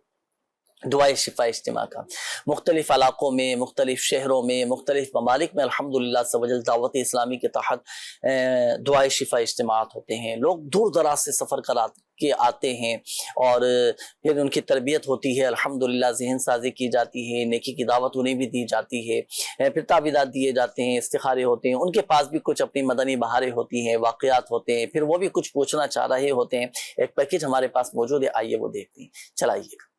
دعائے شفا اجتماع کا مختلف علاقوں میں، مختلف شہروں میں، مختلف ممالک میں الحمدللہ سبحان دعوت اسلامی کے تحت دعائے شفا اجتماعات ہوتے ہیں. لوگ دور دراز سے سفر کے آتے ہیں اور پھر ان کی تربیت ہوتی ہے، الحمدللہ ذہن سازی کی جاتی ہے، نیکی کی دعوت انہیں بھی دی جاتی ہے، پھر تعویذات دیے جاتے ہیں، استخارے ہوتے ہیں، ان کے پاس بھی کچھ اپنی مدنی بہاریں ہوتی ہیں، واقعات ہوتے ہیں، پھر وہ بھی کچھ پوچھنا چاہ رہے ہوتے ہیں. ایک پیکج ہمارے پاس موجود ہے، آئیے وہ دیکھتے ہیں. چلائیے گا.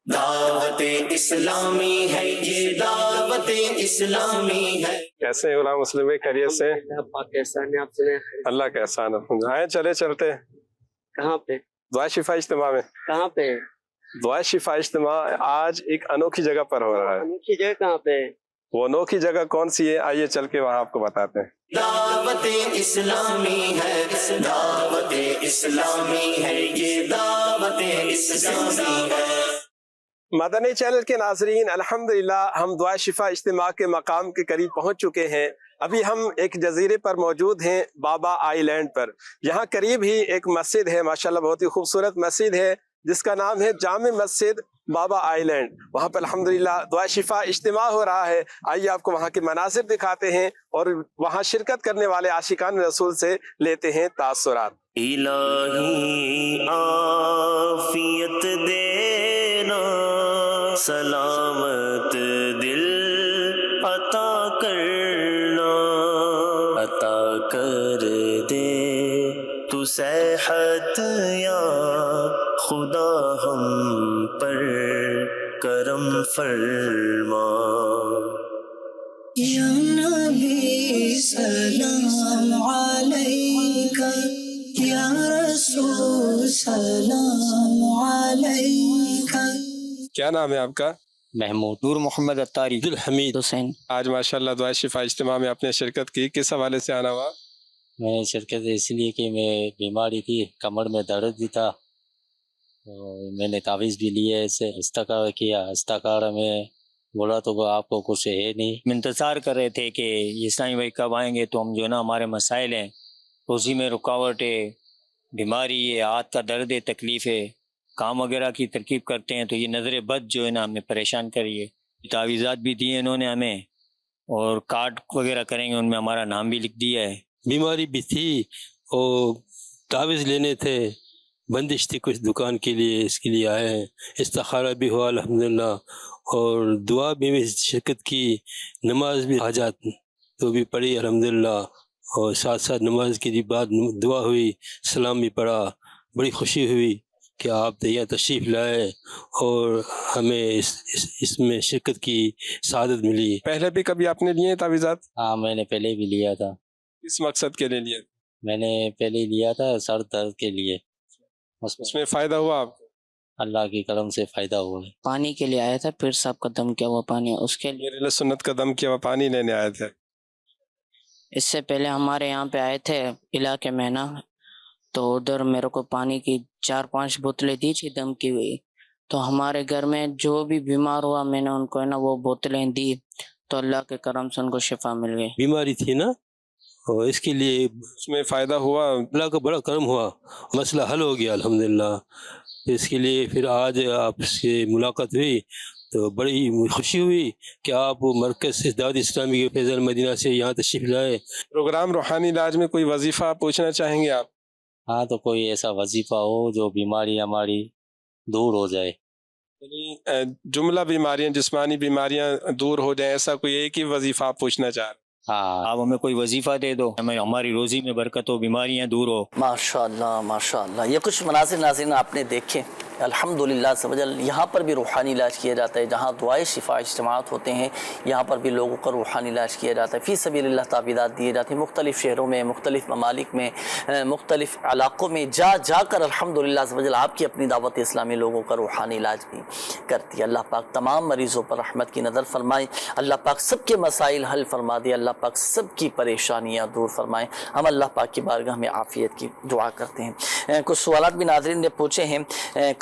دعوت اسلامی ہے یہ، دعوت اسلامی ہے. کیسے غلام مسلم بھائی؟ خیریت سے؟ اللہ کا احسان ہے. آئے چلے چلتے. کہاں پہ؟ دعائے شفا اجتماع میں. کہاں پہ؟ دعائے شفا اجتماع آج ایک انوکھی جگہ پر ہو رہا ہے. انوکھی جگہ کہاں پہ؟ وہ انوکھی جگہ کون سی ہے؟ آئیے چل کے وہاں آپ کو بتاتے ہیں. دعوت اسلامی ہے، دعوت اسلامی ہے یہ، دعوت اسلامی ہے. مدنی چینل کے ناظرین، الحمدللہ ہم دعائے شفا اجتماع کے مقام کے قریب پہنچ چکے ہیں. ابھی ہم ایک جزیرے پر موجود ہیں، بابا آئی لینڈ پر. یہاں قریب ہی ایک مسجد ہے، ماشاءاللہ بہت ہی خوبصورت مسجد ہے جس کا نام ہے جامع مسجد بابا آئی لینڈ. وہاں پر الحمدللہ دعائے شفا اجتماع ہو رہا ہے. آئیے آپ کو وہاں کے مناظر دکھاتے ہیں اور وہاں شرکت کرنے والے عاشقان رسول سے لیتے ہیں تاثرات. الہی عافیت دینا، سلامت دل عطا کرنا، عطا کر دے تو صحت یا خدا، ہم پر کرم فرما. یا نبی سلام علیکہ، یا رسول سلام علیکہ. کیا نام ہے آپ کا؟ محمود. نور محمد اتاری. عبدالحمید حسین. آج ماشاءاللہ دعائے شفا اجتماع میں آپ نے شرکت کی، کس حوالے سے آنا ہوا؟ میں شرکت اس لیے کہ میں بیماری تھی، کمر میں درد بھی تھا، میں نے تعویذ بھی لیے، اسے استخارہ کیا. استخارہ میں بولا تو آپ کو کچھ ہے نہیں. ہم انتظار کر رہے تھے کہ اسلامی بھائی کب آئیں گے تو ہم جو ہے نا ہمارے مسائل ہیں اسی میں رکاوٹ ہے، بیماری ہے، ہاتھ کا درد ہے، تکلیف ہے، کام وغیرہ کی ترکیب کرتے ہیں تو یہ نظر بد جو ہے نا ہمیں پریشان کریے. تعویذات بھی دیے انہوں نے ہمیں اور کارڈ وغیرہ کریں گے، ان میں ہمارا نام بھی لکھ دیا ہے. بیماری بھی تھی اور تعویذ لینے تھے، بندش تھی کچھ دکان کے لیے، اس کے لیے آئے ہیں. استخارہ بھی ہوا الحمدللہ اور دعا بھی شرکت کی، نماز بھی حاجات تو بھی پڑھی الحمدللہ، اور ساتھ ساتھ نماز کے بعد دعا ہوئی، سلام بھی پڑھا. بڑی خوشی ہوئی کہ آپ یہاں تشریف لائے اور ہمیں اس میں شرکت کی سعادت ملی. پہلے بھی کبھی آپ نے لیے تعویذات؟ ہاں میں نے پہلے بھی لیا تھا. کس مقصد کے لیے لیا؟ میں نے پہلے لیا تھا سر درد کے لیے. اس میں فائدہ ہوا آپ کو؟ اللہ کی کرم سے فائدہ ہوا ہے. پانی کے لیے آیا تھا، پھر صاحب کا دم کیا ہوا پانی، اس کے لیے میرے سنت کا دم کیا ہوا پانی لینے آئے تھے. اس سے پہلے ہمارے یہاں پہ آئے تھے علاقے میں نا، تو ادھر میرے کو پانی کی 4-5 بوتلیں دی تھی دم کی ہوئی. تو ہمارے گھر میں جو بھی بیمار ہوا میں نے ان کو ہے نا وہ بوتلیں دی، تو اللہ کے کرم سے ان کو شفا مل گئی. بیماری تھی نا اور اس کے لیے اس میں فائدہ ہوا، اللہ کا بڑا کرم ہوا، مسئلہ حل ہو گیا الحمدللہ. اس کے لیے پھر آج آپ سے ملاقات ہوئی تو بڑی خوشی ہوئی کہ آپ مرکز دعوت اسلامی کے فیض المدینہ سے یہاں تشریف لائے. پروگرام روحانی علاج میں کوئی وظیفہ پوچھنا چاہیں گے آپ؟ ہاں تو کوئی ایسا وظیفہ ہو جو بیماری ہماری دور ہو جائے. جملہ بیماریاں، جسمانی بیماریاں دور ہو جائیں، ایسا کوئی ایک ہی وظیفہ آپ پوچھنا چاہ رہے ہیں؟ ہاں آپ ہمیں کوئی وظیفہ دے دو، ہمیں ہماری روزی میں برکت ہو، بیماریاں دور ہو. ماشاءاللہ ماشاءاللہ. یہ کچھ مناظر ناظرین آپ نے دیکھے الحمدللہ سبحان. یہاں پر بھی روحانی علاج کیا جاتا ہے، جہاں دعائے شفا اجتماعات ہوتے ہیں یہاں پر بھی لوگوں کا روحانی علاج کیا جاتا ہے. فی سبیل اللہ تعویذات دیے جاتے ہیں مختلف شہروں میں، مختلف ممالک میں، مختلف علاقوں میں جا کر الحمدللہ سبحان آپ کی اپنی دعوت اسلامی لوگوں کا روحانی علاج بھی کرتی ہے. اللہ پاک تمام مریضوں پر رحمت کی نظر فرمائے، اللہ پاک سب کے مسائل حل فرما دے، اللہ پاک سب کی پریشانیاں دور فرمائے. ہم اللہ پاک کی بارگاہ میں عافیت کی دعا کرتے ہیں. کچھ سوالات بھی ناظرین نے پوچھے ہیں.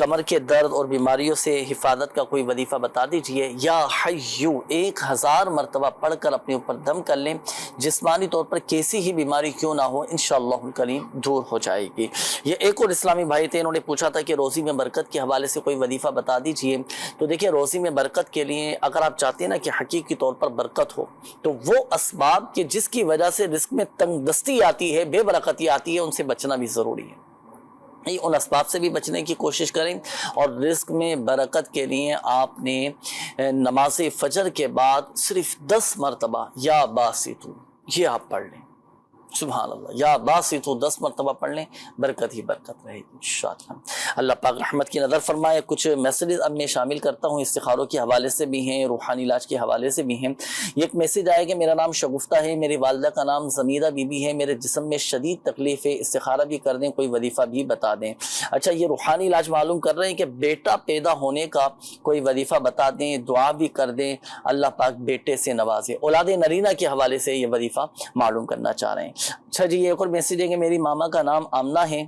کمر کے درد اور بیماریوں سے حفاظت کا کوئی وظیفہ بتا دیجئے. یا حیو 1000 مرتبہ پڑھ کر اپنے اوپر دم کر لیں. جسمانی طور پر کیسی ہی بیماری کیوں نہ ہو انشاءاللہ الکریم دور ہو جائے گی. یہ ایک اور اسلامی بھائی تھے, انہوں نے پوچھا تھا کہ روزی میں برکت کے حوالے سے کوئی وظیفہ بتا دیجئے. تو دیکھیں روزی میں برکت کے لیے اگر آپ چاہتے ہیں نا کہ حقیقی طور پر برکت ہو تو وہ اسباب کہ جس کی وجہ سے رزق میں تنگ دستی آتی ہے, بے برکتی آتی ہے, ان سے بچنا بھی ضروری ہے. ان اسباب سے بھی بچنے کی کوشش کریں. اور رزق میں برکت کے لیے آپ نے نماز فجر کے بعد صرف 10 مرتبہ یا باسطو یہ آپ پڑھ لیں. سبحان اللہ, یا باسطو 10 مرتبہ پڑھ لیں, برکت ہی برکت رہے گی انشاءاللہ. اللہ پاک رحمت کی نظر فرمائے. کچھ میسیجز اب میں شامل کرتا ہوں, استخاروں کے حوالے سے بھی ہیں, روحانی علاج کے حوالے سے بھی ہیں. یہ ایک میسیج آیا کہ میرا نام شگفتہ ہے, میری والدہ کا نام زمیرہ بی بی ہے, میرے جسم میں شدید تکلیف ہے, استخارہ بھی کر دیں, کوئی وظیفہ بھی بتا دیں. اچھا, یہ روحانی علاج معلوم کر رہے ہیں کہ بیٹا پیدا ہونے کا کوئی وظیفہ بتا دیں, دعا بھی کر دیں, اللہ پاک بیٹے سے نوازے. اولاد نرینہ کے حوالے سے یہ وظیفہ معلوم کرنا چاہ رہے ہیں. اچھا جی, یہ ایک اور میسیج ہے کہ میری ماما کا نام آمنہ ہے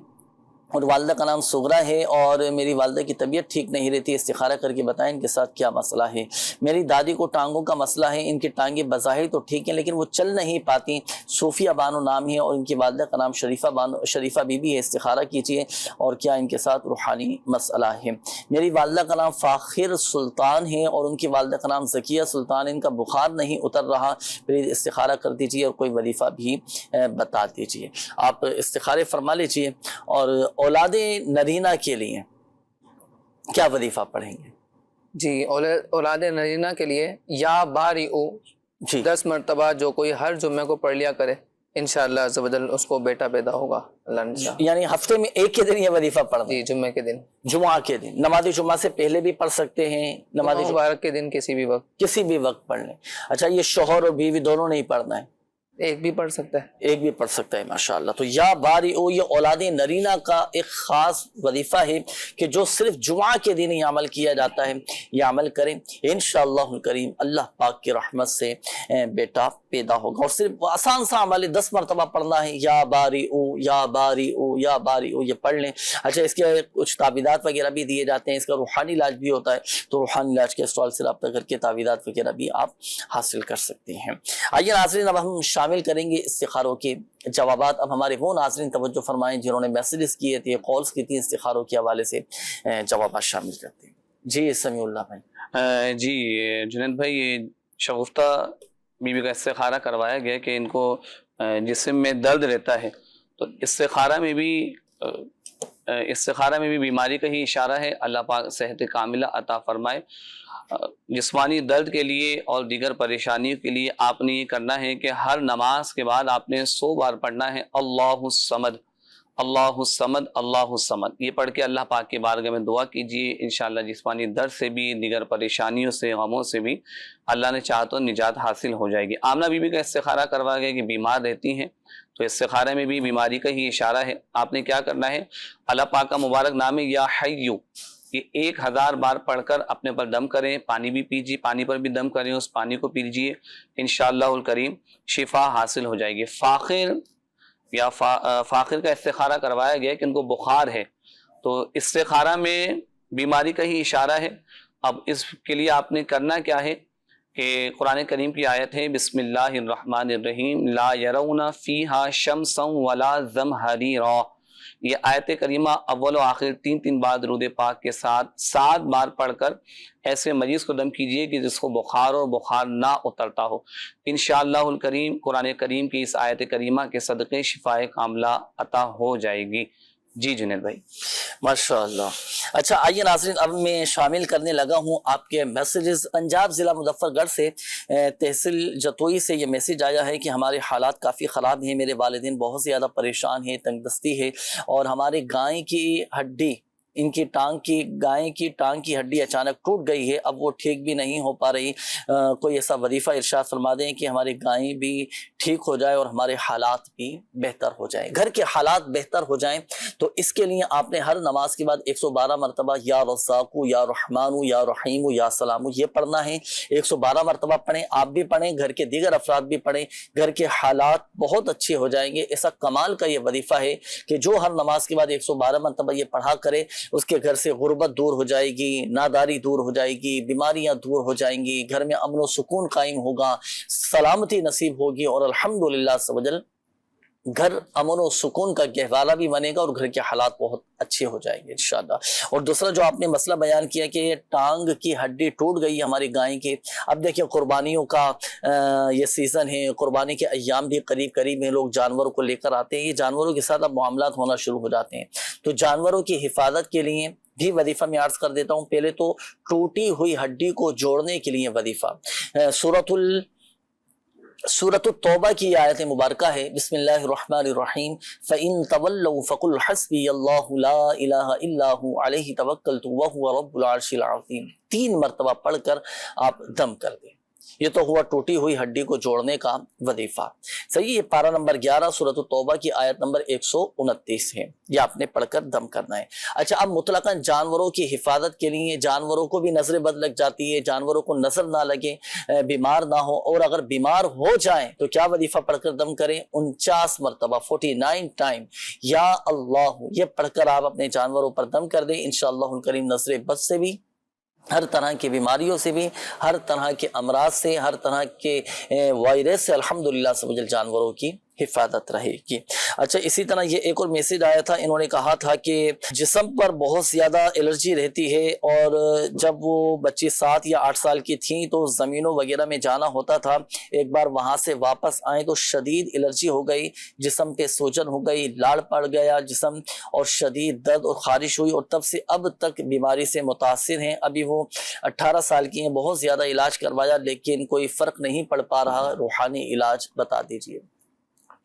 اور والدہ کا نام سغرا ہے, اور میری والدہ کی طبیعت ٹھیک نہیں رہتی, استخارہ کر کے بتائیں ان کے ساتھ کیا مسئلہ ہے. میری دادی کو ٹانگوں کا مسئلہ ہے, ان کی ٹانگیں بظاہر تو ٹھیک ہیں لیکن وہ چل نہیں پاتی. صوفیہ بانو نام ہے اور ان کی والدہ کا نام شریفہ بی بی ہے, استخارہ کیجیے اور کیا ان کے ساتھ روحانی مسئلہ ہے. میری والدہ کا نام فاخر سلطان ہے اور ان کی والدہ کا نام زکیہ سلطان, ان کا بخار نہیں اتر رہا, پلیز استخارہ کر دیجیے اور کوئی وظیفہ بھی بتا دیجیے. آپ استخارے فرما لیجیے. اور اولاد نرینہ کے لیے کیا وظیفہ پڑھیں گے؟ جی, اولاد نرینہ کے لیے یا بارئو 10 مرتبہ جو کوئی ہر جمعے کو پڑھ لیا کرے, انشاءاللہ عز و جل اس کو بیٹا پیدا ہوگا اللہ نے چاہا. یعنی ہفتے میں ایک کے دن یہ وظیفہ پڑھنا؟ جی, جمعے کے دن. جمعہ کے دن, نماز جمعہ سے پہلے بھی پڑھ سکتے ہیں, نماز مبارک کے دن کسی بھی وقت پڑھ لیں. اچھا, یہ شوہر اور بیوی دونوں نہیں پڑھنا ہے؟ ایک بھی پڑھ سکتا ہے, ایک بھی پڑھ سکتا ہے, ماشاءاللہ. تو یا بارئو یہ اولاد نرینہ کا ایک خاص وظیفہ ہے کہ جو صرف جمعہ کے دن ہی عمل کیا جاتا ہے. یہ عمل کریں انشاءاللہ الکریم, اللہ پاک کی رحمت سے بیٹا پیدا ہوگا. اور صرف آسان سا عمل ہے, 10 مرتبہ پڑھنا ہے, یا بارئو یا بارئو یا بارئو, یہ پڑھ لیں. اچھا, اس کے کچھ تعویذات وغیرہ بھی دیے جاتے ہیں, اس کا روحانی علاج بھی ہوتا ہے, تو روحانی علاج کے اسٹال سے رابطہ کر کے تعویذات وغیرہ بھی آپ حاصل کر سکتے ہیں. آئیے ناظرین, اب ہم شامل کریں گے استخاروں کے جوابات. اب ہمارے وہ ناظرین توجہ فرمائیں جنہوں نے میسیجز کیے تھے, کالز کی تھی, استخاروں کے حوالے سے جوابات شامل کرتے ہیں. جی سمیع اللہ بھائی. جی جنید بھائی, یہ شگفتہ بی بی کا استخارہ کروایا گیا کہ ان کو جسم میں درد رہتا ہے, تو استخارہ میں بھی بیماری کا ہی اشارہ ہے. اللہ پاک صحت کاملہ عطا فرمائے. جسمانی درد کے لیے اور دیگر پریشانیوں کے لیے آپ نے یہ کرنا ہے کہ ہر نماز کے بعد آپ نے 100 بار پڑھنا ہے اللہ الصمد اللہ الصمد اللہ الصمد. یہ پڑھ کے اللہ پاک کے بارگاہ میں دعا کیجیے, انشاءاللہ جسمانی درد سے بھی, دیگر پریشانیوں سے, غموں سے بھی اللہ نے چاہا تو نجات حاصل ہو جائے گی. آمنہ بی بی کا استخارہ کروایا گیا کہ بیمار رہتی ہیں, تو استخارے میں بھی بیماری کا ہی اشارہ ہے. آپ نے کیا کرنا ہے, اللہ پاک کا مبارک نام ہے یا حیو, یہ 1000 بار پڑھ کر اپنے پر دم کریں, پانی بھی پیجیے, پانی پر بھی دم کریں, اس پانی کو پیجیے, انشاءاللہ الکریم شفا حاصل ہو جائے گی. فاخر کا استخارہ کروایا گیا کہ ان کو بخار ہے, تو استخارہ میں بیماری کا ہی اشارہ ہے. اب اس کے لیے آپ نے کرنا کیا ہے کہ قرآن کریم کی آیت ہے بسم اللہ الرحمن الرحیم, لا یرون فیہا شمسا ولا زمہریرا. یہ آیت کریمہ اول و آخر 3 بار درود پاک کے ساتھ 7 بار پڑھ کر ایسے مریض کو دم کیجئے کہ جس کو بخار اور بخار نہ اترتا ہو. انشاءاللہ الکریم قرآن کریم کی اس آیت کریمہ کے صدقے شفائے کاملہ عطا ہو جائے گی. جی جنید بھائی ماشاءاللہ. اچھا آئیے ناظرین, اب میں شامل کرنے لگا ہوں آپ کے میسیجز. پنجاب ضلع مظفر گڑھ سے تحصیل جتوئی سے یہ میسیج آیا ہے کہ ہمارے حالات کافی خراب ہیں, میرے والدین بہت زیادہ پریشان ہیں, تنگ دستی ہے, اور ہمارے گائے کی ہڈی, ان کی گائے کی ٹانگ کی ہڈی اچانک ٹوٹ گئی ہے, اب وہ ٹھیک بھی نہیں ہو پا رہی. کوئی ایسا وظیفہ ارشاد فرما دیں کہ ہماری گائیں بھی ٹھیک ہو جائے اور ہمارے حالات بھی بہتر ہو جائیں, گھر کے حالات بہتر ہو جائیں. تو اس کے لیے آپ نے ہر نماز کے بعد 112 مرتبہ یا رزاقو یا رحمانو یا رحیمو یا سلامو یہ پڑھنا ہے. 112 مرتبہ پڑھیں, آپ بھی پڑھیں, گھر کے دیگر افراد بھی پڑھیں, گھر کے حالات بہت اچھے ہو جائیں گے. ایسا کمال کا یہ وظیفہ ہے کہ جو ہر نماز کے بعد 112 مرتبہ یہ پڑھا کرے, اس کے گھر سے غربت دور ہو جائے گی، ناداری دور ہو جائے گی، بیماریاں دور ہو جائیں گی، گھر میں امن و سکون قائم ہوگا، سلامتی نصیب ہوگی، اور الحمدللہ عز و جل گھر امن و سکون کا گہوارہ بھی بنے گا اور گھر کے حالات بہت اچھے ہو جائیں گے انشاءاللہ۔ اور دوسرا جو آپ نے مسئلہ بیان کیا کہ یہ ٹانگ کی ہڈی ٹوٹ گئی ہماری گائے کی، اب دیکھیں قربانیوں کا یہ سیزن ہے، قربانی کے ایام بھی قریب قریب ہیں، لوگ جانوروں کو لے کر آتے ہیں، یہ جانوروں کے ساتھ اب معاملات ہونا شروع ہو جاتے ہیں، تو جانوروں کی حفاظت کے لیے بھی وظیفہ میں عرض کر دیتا ہوں۔ پہلے تو ٹوٹی ہوئی ہڈی کو جوڑنے کے لیے وظیفہ سورۃ التوبہ کی آیت مبارکہ ہے، بسم اللہ الرحمن الرحیم، فَإِن تَوَلَّوْا فَقُلْ حَسْبِيَ اللَّهُ لَا إِلَهَ إِلَّا هُوَ عَلَيْهِ تَوَكَّلْتُ وَهُوَ رَبُّ الْعَرْشِ الْعَظِيمِ، 3 مرتبہ پڑھ کر آپ دم کر دیں۔ یہ تو ہوا ٹوٹی ہوئی ہڈی کو جوڑنے کا وظیفہ، صحیح۔ یہ پارہ نمبر 11 سورۃ التوبہ کی آیت نمبر 129 ہے، یہ آپ نے پڑھ کر دم کرنا ہے۔ اچھا، اب مطلقاً جانوروں کی حفاظت کے لیے، جانوروں کو بھی نظر بد لگ جاتی ہے، جانوروں کو نظر نہ لگے، بیمار نہ ہو، اور اگر بیمار ہو جائیں تو کیا وظیفہ پڑھ کر دم کریں؟ 49 مرتبہ 49 ٹائم یا اللہ، یہ پڑھ کر آپ اپنے جانوروں پر دم کر دیں، انشاءاللہ الکریم نظر بد سے بھی، ہر طرح کی بیماریوں سے بھی، ہر طرح کے امراض سے، ہر طرح کے وائرس سے الحمدللہ سب جانوروں کی حفاظت رہے گی۔ اچھا، اسی طرح یہ ایک اور میسج آیا تھا، انہوں نے کہا تھا کہ جسم پر بہت زیادہ الرجی رہتی ہے، اور جب وہ بچی 7 یا 8 سال کی تھیں تو زمینوں وغیرہ میں جانا ہوتا تھا، ایک بار وہاں سے واپس آئیں تو شدید الرجی ہو گئی، جسم پہ سوجن ہو گئی، لاڑ پڑ گیا جسم، اور شدید درد اور خارش ہوئی، اور تب سے اب تک بیماری سے متاثر ہیں۔ ابھی وہ 18 سال کی ہیں، بہت زیادہ علاج کروایا لیکن کوئی فرق نہیں پڑ پا رہا، روحانی علاج بتا دیجیے۔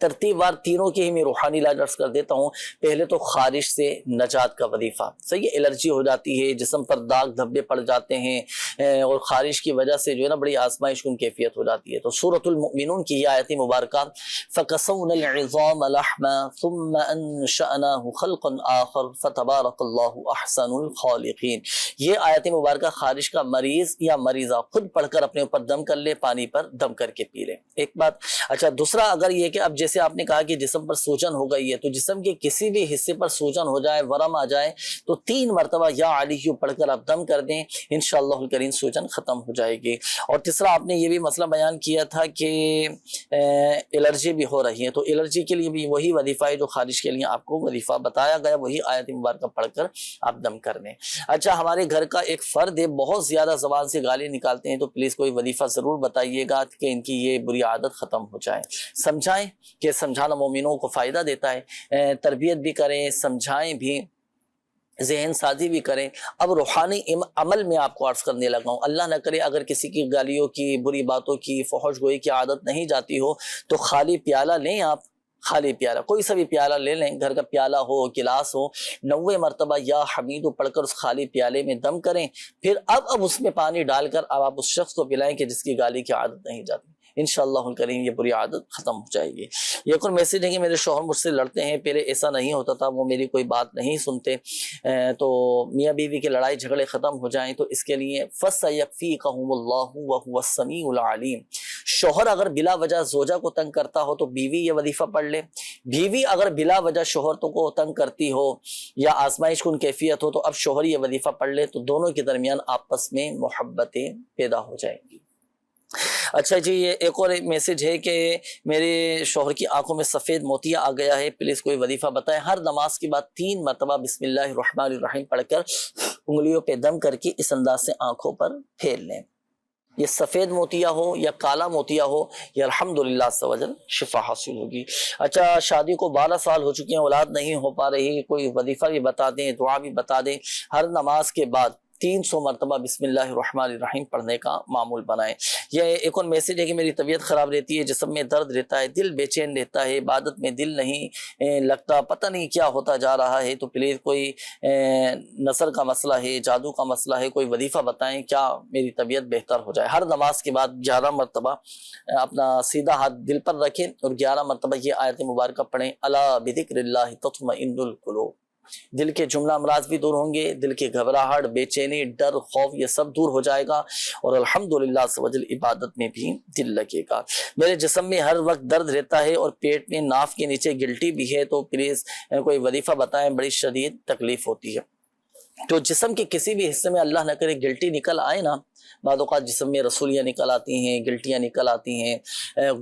ترتیب وار تینوں کے ہی میں روحانی علاج عرض کر دیتا ہوں۔ پہلے تو خارش سے نجات کا وظیفہ، صحیح، الرجی ہو جاتی ہے، جسم پر داغ دھبے پڑ جاتے ہیں، اور خارش کی وجہ سے جو ہے نا بڑی آزمائش کن کیفیت ہو جاتی ہے، تو سورۃ المؤمنون کی یہ آیت مبارکہ فَكَسَوْنَا الْعِظَامَ لَحْمًا ثُمَّ أَنشَأْنَاهُ خَلْقًا آخَرَ فَتَبَارَكَ اللَّهُ أَحْسَنُ الْخَالِقِينَ۔ یہ آیت مبارکہ خارش کا مریض یا مریضہ خود پڑھ کر اپنے اوپر دم کر لے، پانی پر دم کر کے پی لے، ایک بات۔ اچھا، دوسرا اگر یہ کہ اب جیسے آپ نے کہا کہ جسم پر سوجن ہو گئی ہے، تو جسم کے کسی بھی حصے پر سوجن ہو جائے، ورم آ جائے، تو 3 مرتبہ یا علیہ پڑھ کر آپ دم کر دیں، انشاءاللہ الکریم سوجن ختم ہو جائے گی۔ اور تیسرا آپ نے یہ بھی مسئلہ بیان کیا تھا کہ الرجی بھی ہو رہی ہے، تو الرجی کے لیے بھی وہی وظیفہ ہے جو خارش کے لیے آپ کو وظیفہ بتایا گیا، وہی آیت مبارکہ پڑھ کر آپ دم کر دیں۔ اچھا، ہمارے گھر کا ایک فرد ہے، بہت زیادہ زبان سے گالی نکالتے ہیں، تو پلیز کوئی وظیفہ ضرور بتائیے گا کہ ان کی یہ بری عادت ختم ہو جائے۔ سمجھائیں کہ سمجھانا مومنوں کو فائدہ دیتا ہے، تربیت بھی کریں، سمجھائیں بھی، ذہن سازی بھی کریں۔ اب روحانی عمل میں آپ کو عرض کرنے لگا ہوں، اللہ نہ کرے اگر کسی کی گالیوں کی، بری باتوں کی، فحش گوئی کی عادت نہیں جاتی ہو تو خالی پیالہ لیں، آپ خالی پیالہ، کوئی سا بھی پیالہ لے لیں، گھر کا پیالہ ہو، گلاس ہو، 90 مرتبہ یا حمید پڑھ کر اس خالی پیالے میں دم کریں، پھر اب اس میں پانی ڈال کر اب آپ اس شخص کو پلائیں کہ جس کی گالی کی عادت نہیں جاتی، انشاءاللہ الکریم یہ بری عادت ختم ہو جائے گی۔ یہ ایک اور میسج ہے کہ میرے شوہر مجھ سے لڑتے ہیں، پہلے ایسا نہیں ہوتا تھا، وہ میری کوئی بات نہیں سنتے، تو میاں بیوی کے لڑائی جھگڑے ختم ہو جائیں تو اس کے لیے فَسَيَكْفِيكَهُمُ اللَّهُ وَهُوَ السَّمِيعُ الْعَلِيمُ۔ شوہر اگر بلا وجہ زوجہ کو تنگ کرتا ہو تو بیوی یہ وظیفہ پڑھ لے، بیوی اگر بلا وجہ شوہر کو تنگ کرتی ہو یا آزمائش کن کیفیت ہو تو اب شوہر یہ وظیفہ پڑھ لے، تو دونوں کے درمیان آپس میں محبتیں پیدا ہو جائیں گی۔ اچھا جی، یہ ایک اور میسج ہے کہ میرے شوہر کی آنکھوں میں سفید موتیا آ گیا ہے، پلیز کوئی وظیفہ بتائیں۔ ہر نماز کے بعد 3 مرتبہ بسم اللہ الرحمن الرحیم پڑھ کر انگلیوں پہ دم کر کے اس انداز سے آنکھوں پر پھیر لیں۔ یہ سفید موتیا ہو یا کالا موتیا ہو، یہ الحمدللہ عز و جل شفا حاصل ہوگی۔ اچھا، شادی کو 12 سال ہو چکے ہیں، اولاد نہیں ہو پا رہی، کوئی وظیفہ بھی بتا دیں، دعا بھی بتا دیں۔ ہر نماز کے بعد 300 مرتبہ بسم اللہ الرحمن الرحیم پڑھنے کا معمول بنائیں۔ یہ ایک اور میسج ہے کہ میری طبیعت خراب رہتی ہے، جسم میں درد رہتا ہے، دل بے چین رہتا ہے، عبادت میں دل نہیں لگتا، پتہ نہیں کیا ہوتا جا رہا ہے، تو پلیز کوئی نظر کا مسئلہ ہے، جادو کا مسئلہ ہے، کوئی وظیفہ بتائیں کیا میری طبیعت بہتر ہو جائے۔ ہر نماز کے بعد 11 مرتبہ اپنا سیدھا ہاتھ دل پر رکھیں اور 11 مرتبہ یہ آیت مبارکہ پڑھیں، الا بذکر اللہ تطمئن القلوب۔ دل کے جملہ امراض بھی دور ہوں گے، دل کی گھبراہٹ، بے چینی، ڈر، خوف، یہ سب دور ہو جائے گا، اور الحمدللہ عز و جل عبادت میں بھی دل لگے گا۔ میرے جسم میں ہر وقت درد رہتا ہے اور پیٹ میں ناف کے نیچے گلٹی بھی ہے، تو پلیز کوئی وظیفہ بتائیں، بڑی شدید تکلیف ہوتی ہے۔ جو جسم کے کسی بھی حصے میں اللہ نہ کرے گلٹی نکل آئے نا، بعض اوقات جسم میں رسولیاں نکل آتی ہیں، گلٹیاں نکل آتی ہیں،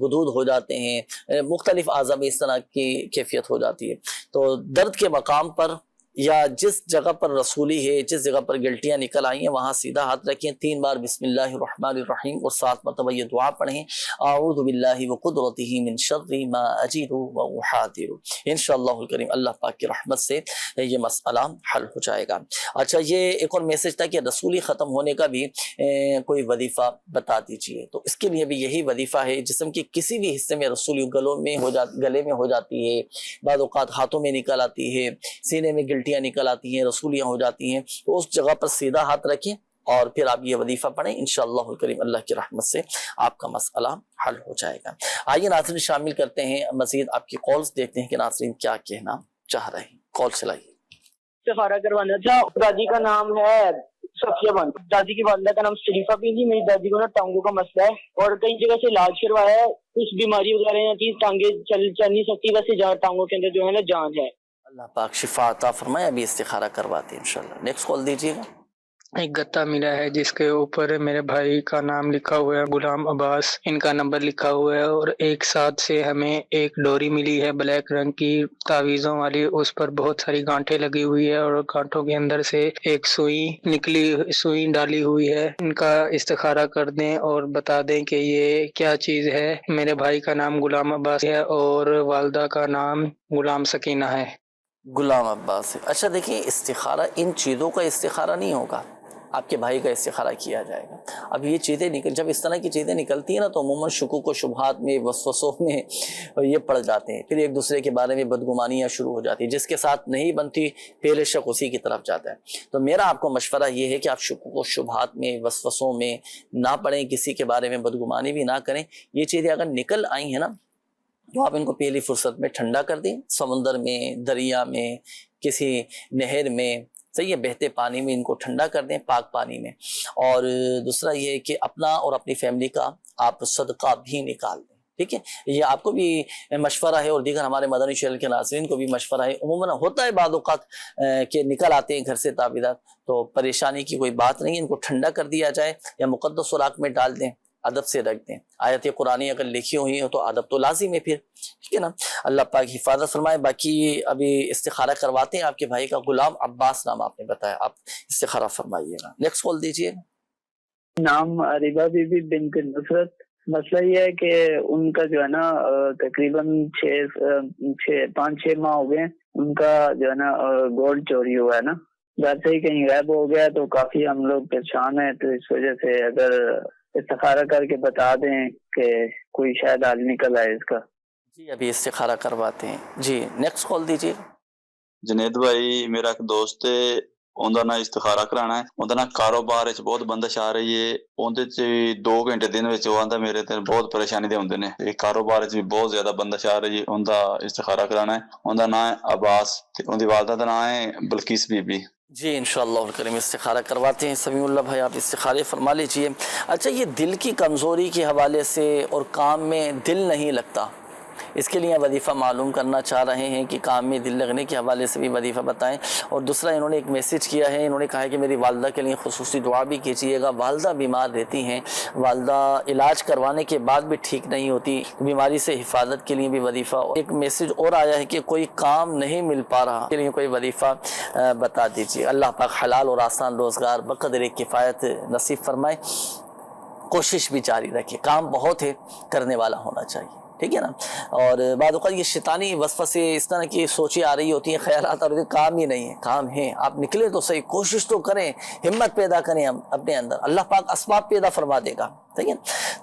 غدود ہو جاتے ہیں، مختلف اعضاء میں اس طرح کی کیفیت ہو جاتی ہے، تو درد کے مقام پر یا جس جگہ پر رسولی ہے، جس جگہ پر گلٹیاں نکل آئی ہیں، وہاں سیدھا ہاتھ رکھیں، 3 بار بسم اللہ الرحمن الرحیم اور 7 مرتبہ یہ دعا پڑھیں، اعوذ باللہ وقدرتہ من شر ما اجد واحاذر۔ انشاءاللہ الکریم اللہ پاک کی رحمت سے یہ مسئلہ حل ہو جائے گا۔ اچھا، یہ ایک اور میسج تھا کہ رسولی ختم ہونے کا بھی کوئی وظیفہ بتا دیجئے، تو اس کے لیے بھی یہی وظیفہ ہے، جسم کے کسی بھی حصے میں رسولی گلے میں ہو جاتی ہے، بعض اوقات ہاتھوں میں نکل آتی ہے، سینے میں گلٹیاں نکل آتی ہیں، رسولیاں ہو جاتی ہیں، تو اس جگہ پر سیدھا ہاتھ رکھیں اور پھر آپ یہ وظیفہ پڑھیں، انشاءاللہ الکریم اللہ کی رحمت سے آپ کا مسئلہ حل ہو جائے گا۔ آئیے ناظرین شامل کرتے ہیں مزید آپ کی کالز، دیکھتے ہیں کہ ناظرین کیا کہنا چاہ رہے ہیں۔ کال چلائیے۔ استخارہ کروانا تھا، دادی کا نام ہے صفیہ بانو، دادی کی والدہ کا نام شریفہ بھی تھی، میری دادی کو نا ٹانگوں کا مسئلہ ہے اور کئی جگہ سے علاج کروایا ہے، کچھ بیماری وغیرہ ہیں کہ ٹانگیں چل نہیں سکتی، ویسے ٹانگوں کے اندر جو ہے نا جان ہے۔ اللہ پاک شفا عطا فرمائے، ابھی استخارہ کرواتے ہیں انشاءاللہ۔ نیکسٹ کال دیجیے گا۔ ایک گتا ملا ہے جس کے اوپر میرے بھائی کا نام لکھا ہوا ہے، غلام عباس، ان کا نمبر لکھا ہوا ہے، اور ایک ساتھ سے ہمیں ایک ڈوری ملی ہے بلیک رنگ کی تعویذوں والی، اس پر بہت ساری گانٹھیں لگی ہوئی ہے اور گانٹھوں کے اندر سے ایک سوئی ڈالی ہوئی ہے۔ ان کا استخارہ کر دیں اور بتا دیں کہ یہ کیا چیز ہے۔ میرے بھائی کا نام غلام عباس ہے اور والدہ کا نام غلام سکینہ ہے۔ غلام عباس ہے۔ اچھا دیکھیں، استخارہ ان چیزوں کا استخارہ نہیں ہوگا، آپ کے بھائی کا استخارہ کیا جائے گا۔ اب یہ چیزیں جب اس طرح کی چیزیں نکلتی ہیں نا، تو عموماً شکوک و شبہات میں، وسوسوں میں یہ پڑ جاتے ہیں، پھر ایک دوسرے کے بارے میں بدگمانیاں شروع ہو جاتی ہیں، جس کے ساتھ نہیں بنتی پہلے شک اسی کی طرف جاتا ہے۔ تو میرا آپ کو مشورہ یہ ہے کہ آپ شکوک و شبہات میں، وسوسوں میں نہ پڑیں، کسی کے بارے میں بدگمانی بھی نہ کریں۔ یہ چیزیں اگر نکل آئی ہیں نا، تو آپ ان کو پہلی فرصت میں ٹھنڈا کر دیں، سمندر میں، دریا میں، کسی نہر میں، صحیح ہے، بہتے پانی میں ان کو ٹھنڈا کر دیں، پاک پانی میں۔ اور دوسرا یہ ہے کہ اپنا اور اپنی فیملی کا آپ صدقہ بھی نکال دیں، ٹھیک ہے۔ یہ آپ کو بھی مشورہ ہے اور دیگر ہمارے مدنی چینل کے ناظرین کو بھی مشورہ ہے۔ عموماً ہوتا ہے بعض اوقات کہ نکل آتے ہیں گھر سے تعویذات، تو پریشانی کی کوئی بات نہیں، ان کو ٹھنڈا کر دیا جائے یا مقدس سوراخ میں ڈال دیں، ادب سے رکھ دیں۔ آیت قرآنی اگر لکھی ہوئی ہو تو ادب تو لازم ہے پھر، ٹھیک ہے نا۔ اللہ پاک حفاظت فرمائے۔ باقی ابھی استخارہ کرواتے ہیں، آپ کے بھائی کا غلام عباس نام آپ نے بتایا، آپ استخارہ فرمائیے گا۔ نیکسٹ کال دیجیے۔ نام عریبہ بی بی بنت نصرت۔ مسئلہ یہ ہے کہ ان کا جو ہے نا تقریباً 5-6 ماہ ہو گئے، ان کا جو ہے نا گولڈ چوری ہوا ہے نا، گھر سے ہی کہیں غائب ہو گیا، تو کافی ہم لوگ پریشان ہیں، تو اس وجہ سے اگر استخارہ کر کے بتا دیں کہ کوئی شاید حل نکل آئے اس کا۔ جی ابھی استخارہ کرواتے ہیں۔ جی نیکسٹ کال دیجیے۔ جنید بھائی، میرا ایک دوست ہے، ਉਹਦਾ ਨਾਲ ਇਸਤਿਖਾਰਾ ਕਰਾਣਾ ਹੈ। ਉਹਦਾ ਨਾਲ ਕਾਰੋਬਾਰ ਵਿੱਚ ਬਹੁਤ ਬੰਦਸ਼ ਆ ਰਹੀ ਹੈ, ਉਹਦੇ 'ਚ 2 ਘੰਟੇ ਦਿਨ ਵਿੱਚ ਉਹ ਆਂਦਾ ਮੇਰੇ ਤੇ ਬਹੁਤ ਪਰੇਸ਼ਾਨੀ ਦੇ ਹੁੰਦੇ ਨੇ, ਇਹ ਕਾਰੋਬਾਰ 'ਚ ਵੀ ਬਹੁਤ ਜ਼ਿਆਦਾ ਬੰਦਸ਼ ਆ ਰਹੀ ਹੈ। ਉਹਦਾ ਇਸਤਿਖਾਰਾ ਕਰਾਣਾ ਹੈ। ਉਹਦਾ ਨਾਮ ਹੈ ਅਬਾਸ ਤੇ ਉਹਦੀ ਵਾਲਦਾ ਦਾ ਨਾਮ ਹੈ ਬਲਕੀਸ ਬੀਬੀ۔ جی انشاءاللہ الکریم استخارہ کرواتے ہیں۔ سمیع اللہ بھائی آپ استخارے فرما لیجئے۔ اچھا، یہ دل کی کمزوری کے حوالے سے اور کام میں دل نہیں لگتا، اس کے لیے وظیفہ معلوم کرنا چاہ رہے ہیں کہ کام میں دل لگنے کے حوالے سے بھی وظیفہ بتائیں۔ اور دوسرا انہوں نے ایک میسج کیا ہے، انہوں نے کہا ہے کہ میری والدہ کے لیے خصوصی دعا بھی کیجیے گا۔ والدہ بیمار رہتی ہیں، والدہ علاج کروانے کے بعد بھی ٹھیک نہیں ہوتی، بیماری سے حفاظت کے لیے بھی وظیفہ۔ ایک میسج اور آیا ہے کہ کوئی کام نہیں مل پا رہا، کے لیے کوئی وظیفہ بتا دیجیے۔ اللہ پاک حلال اور آسان روزگار بقدر کفایت نصیب فرمائے۔ کوشش بھی جاری رکھے، کام بہت ہے، کرنے والا ہونا چاہیے، ٹھیک ہے نا۔ اور بعض اوقات یہ شیطانی وسوسے اس طرح کی سوچیں آ رہی ہوتی ہیں، خیالات آ رہے ہیں، کام ہی نہیں ہے، کام ہے، آپ نکلے تو صحیح، کوشش تو کریں، ہمت پیدا کریں اپنے اندر، اللہ پاک اسباب پیدا فرما دے گا، ٹھیک ہے۔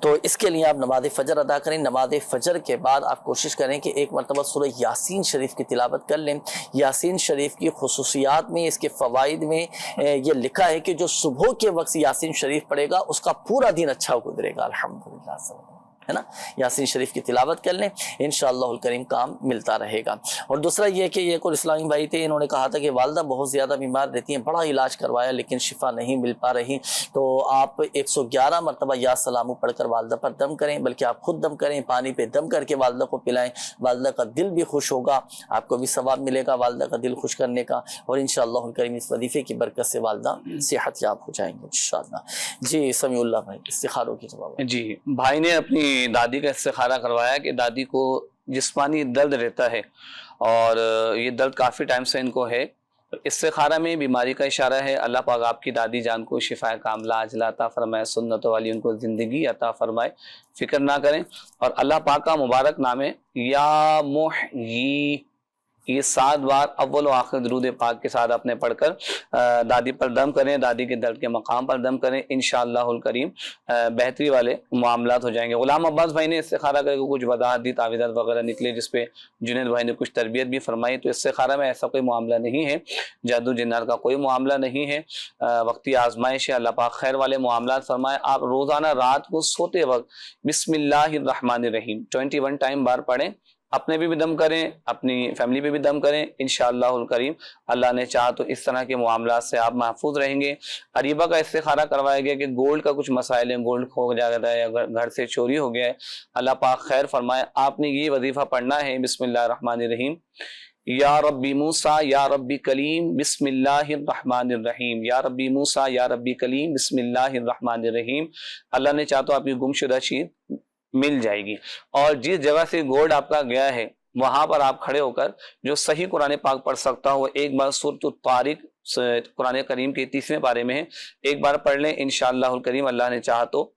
تو اس کے لیے آپ نماز فجر ادا کریں، نماز فجر کے بعد آپ کوشش کریں کہ ایک مرتبہ سورہ یاسین شریف کی تلاوت کر لیں۔ یاسین شریف کی خصوصیات میں، اس کے فوائد میں یہ لکھا ہے کہ جو صبح کے وقت یاسین شریف پڑھے گا اس کا پورا دن اچھا گزرے گا، الحمدللہ۔ ہے نا, یاسین شریف کی تلاوت کر لیں, انشاءاللہ الکریم کام ملتا رہے گا. اور دوسرا یہ کہ یہ کوئی اسلامی بھائی تھے, انہوں نے کہا تھا کہ والدہ بہت زیادہ بیمار رہتی ہیں, بڑا علاج کروایا لیکن شفا نہیں مل پا رہی, تو آپ 111 مرتبہ یا سلام پڑھ کر والدہ پر دم کریں, بلکہ آپ خود دم کریں, پانی پہ دم کر کے والدہ کو پلائیں, والدہ کا دل بھی خوش ہوگا, آپ کو بھی ثواب ملے گا والدہ کا دل خوش کرنے کا, اور انشاءاللہ الکریم اس وظیفے کی برکت سے والدہ صحت یاب ہو جائیں گے انشاءاللہ. جی سمیع اللہ بھائی, استخاروں کی جواب. جی بھائی نے اپنی دادی کا استخارہ کروایا کہ دادی کو جسمانی درد رہتا ہے اور یہ درد کافی ٹائم سے ان کو ہے. استخارہ میں بیماری کا اشارہ ہے. اللہ پاک آپ کی دادی جان کو شفا کاملہ عاجلہ عطا فرمائے, سنتوں والی ان کو زندگی عطا فرمائے, فکر نہ کریں. اور اللہ پاک کا مبارک نام ہے یا محیی, یہ 7 بار اول و آخر درود پاک کے ساتھ اپنے پڑھ کر دادی پر دم کریں, دادی کے درد کے مقام پر دم کریں, انشاءاللہ الکریم بہتری والے معاملات ہو جائیں گے. غلام عباس بھائی نے استخارہ کر کے کچھ وضاحت دی, تعویذات وغیرہ نکلے جس پہ جنید بھائی نے کچھ تربیت بھی فرمائی. تو استخارہ میں ایسا کوئی معاملہ نہیں ہے, جادو جنات کا کوئی معاملہ نہیں ہے, وقتی آزمائش ہے. اللہ پاک خیر والے معاملات فرمائے. آپ روزانہ رات کو سوتے وقت بسم اللہ الرحمن الرحیم 21 ٹائم بار پڑھیں, اپنے بھی دم کریں, اپنی فیملی پہ بھی دم کریں, انشاءاللہ الکریم اللہ نے چاہا تو اس طرح کے معاملات سے آپ محفوظ رہیں گے. عریبہ کا استخارہ کروایا گیا کہ گولڈ کا کچھ مسائل ہیں, گولڈ کھو جاتا ہے یا گھر سے چوری ہو گیا ہے, اللہ پاک خیر فرمائے. آپ نے یہ وظیفہ پڑھنا ہے بسم اللہ الرحمن الرحیم یا ربی موسیٰ یا ربی کلیم بسم اللہ الرحمن الرحیم, یا ربی موسیٰ یا ربی کلیم بسم اللہ الرحمن الرحیم. اللہ نے چاہا تو آپ کی گمشدہ چیز مل جائے گی. اور جس جگہ سے گولڈ آپ کا گیا ہے وہاں پر آپ کھڑے ہو کر جو صحیح قرآن پاک پڑھ سکتا ہو, ایک بار سورۃ الطارق قرآن کریم کے 30ویں پارے میں ہے, ایک بار پڑھ لیں, انشاءاللہ الکریم اللہ نے چاہا تو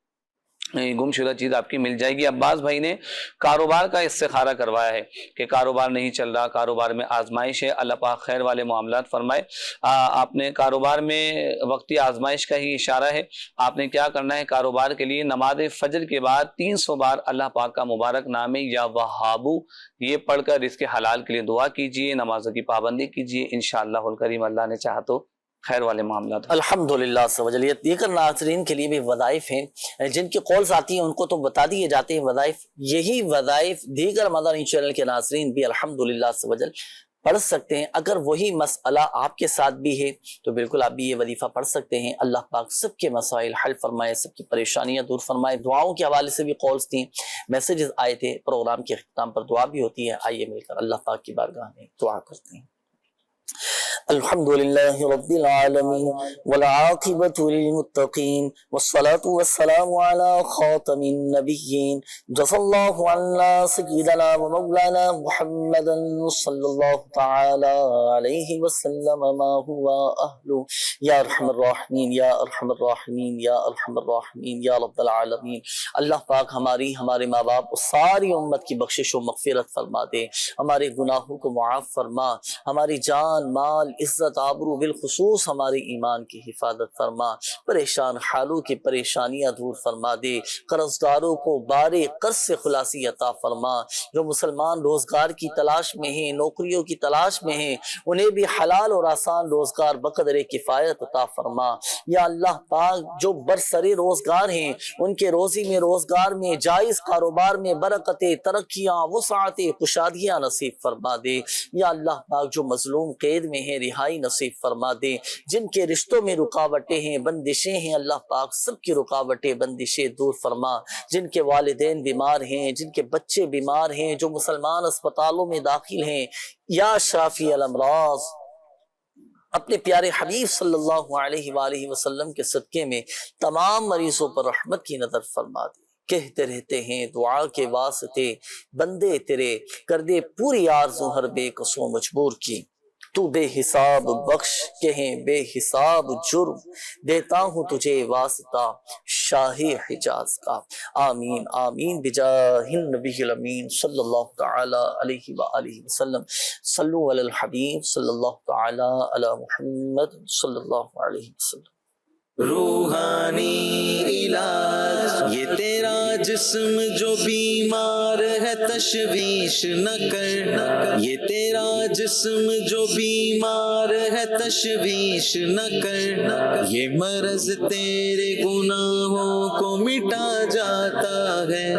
گم شدہ چیز آپ کی مل جائے گی. عباس بھائی نے کاروبار کا استخارہ کروایا ہے کہ کاروبار نہیں چل رہا, کاروبار میں آزمائش ہے, اللہ پاک خیر والے معاملات فرمائے. آپ نے کاروبار میں وقتی آزمائش کا ہی اشارہ ہے. آپ نے کیا کرنا ہے, کاروبار کے لیے نماز فجر کے بعد 300 بار اللہ پاک کا مبارک نام ہے یا وہابو یہ پڑھ کر اس کے حلال کے لیے دعا کیجئے, نمازوں کی پابندی کیجئے, انشاءاللہ الکریم اللہ نے چاہا تو خیر والے معاملات. الحمدللہ سوجل. یہ دیگر ناظرین کے لیے بھی وظائف ہیں جن کی کالز آتی ہیں, ان کو تو بتا دیے جاتے ہیں وظائف. یہی وظائف دیگر مدنی چینل کے ناظرین بھی الحمدللہ سوجل پڑھ سکتے ہیں. اگر وہی مسئلہ آپ کے ساتھ بھی ہے تو بالکل آپ بھی یہ وظیفہ پڑھ سکتے ہیں. اللہ پاک سب کے مسائل حل فرمائے, سب کی پریشانیاں دور فرمائے. دعاؤں کے حوالے سے بھی کالز تھیں, میسیجز آئے تھے, پروگرام کے اختتام پر دعا بھی ہوتی ہے. آئیے مل کر اللہ پاک کی بارگاہ میں دعا کرتے ہیں. الحمدللہ رب العالمین والعاقبۃ للمتقین والصلاة والسلام علی خاتم النبیین جزا اللہ عنا سیدنا و مولانا محمد صلی اللہ تعالی علیہ وسلم ما هو اہلہ یا ارحم الراحمین یا ارحم الراحمین یا ارحم الراحمین یا رب العالمین. اللہ پاک ہمارے ماں باپ ساری امت کی بخشش و مغفرت فرما دے, ہمارے گناہوں کو معاف فرما, ہماری جان مال عزت آبرو بالخصوص ہمارے ایمان کی حفاظت فرما, پریشان حالوں کی پریشانیاں دور فرما دے, قرض داروں کو بارے قرض سے خلاصی عطا فرما, جو مسلمان روزگار کی تلاش میں ہیں, نوکریوں کی تلاش میں ہیں, انہیں بھی حلال اور آسان روزگار بقدر کفایت عطا فرما. یا اللہ پاک جو برسر روزگار ہیں ان کے روزی میں روزگار میں جائز کاروبار میں برکت, ترقیاں, وسعت, کشادیاں نصیب فرما دے. یا اللہ پاک جو مظلوم قید میں ہیں رہائی نصیب فرما دے, جن کے رشتوں میں رکاوٹیں ہیں بندشیں ہیں اللہ پاک سب کی رکاوٹیں بندشیں دور فرما. جن کے والدین بیمار ہیں, جن کے بچے بیمار ہیں, جو مسلمان اسپتالوں میں داخل ہیں, یا شافی الامراض اپنے پیارے حبیب صلی اللہ علیہ وآلہ وسلم کے صدقے میں تمام مریضوں پر رحمت کی نظر فرما دے. کہتے رہتے ہیں دعا کے واسطے بندے تیرے, کر دے پوری آرزو ہر بے قصو مجبور کی. تو بے حساب بخش کہیں بے حساب جرم, دیتا ہوں تجھے واسطہ شاہ حجاز کا. آمین آمین بجاہ النبی الامین صلی اللہ تعالی علیہ وآلہ وسلم. صلو علی الحبیب صلی اللہ تعالی علی محمد صلی اللہ علیہ وسلم. روحانی علاج یہ تیرا جسم جو بیمار ہے تشویش نہ کر, یہ تیرا جسم جو بیمار ہے تشویش نہ کر, یہ مرض تیرے گناہوں کو مٹا جاتا ہے.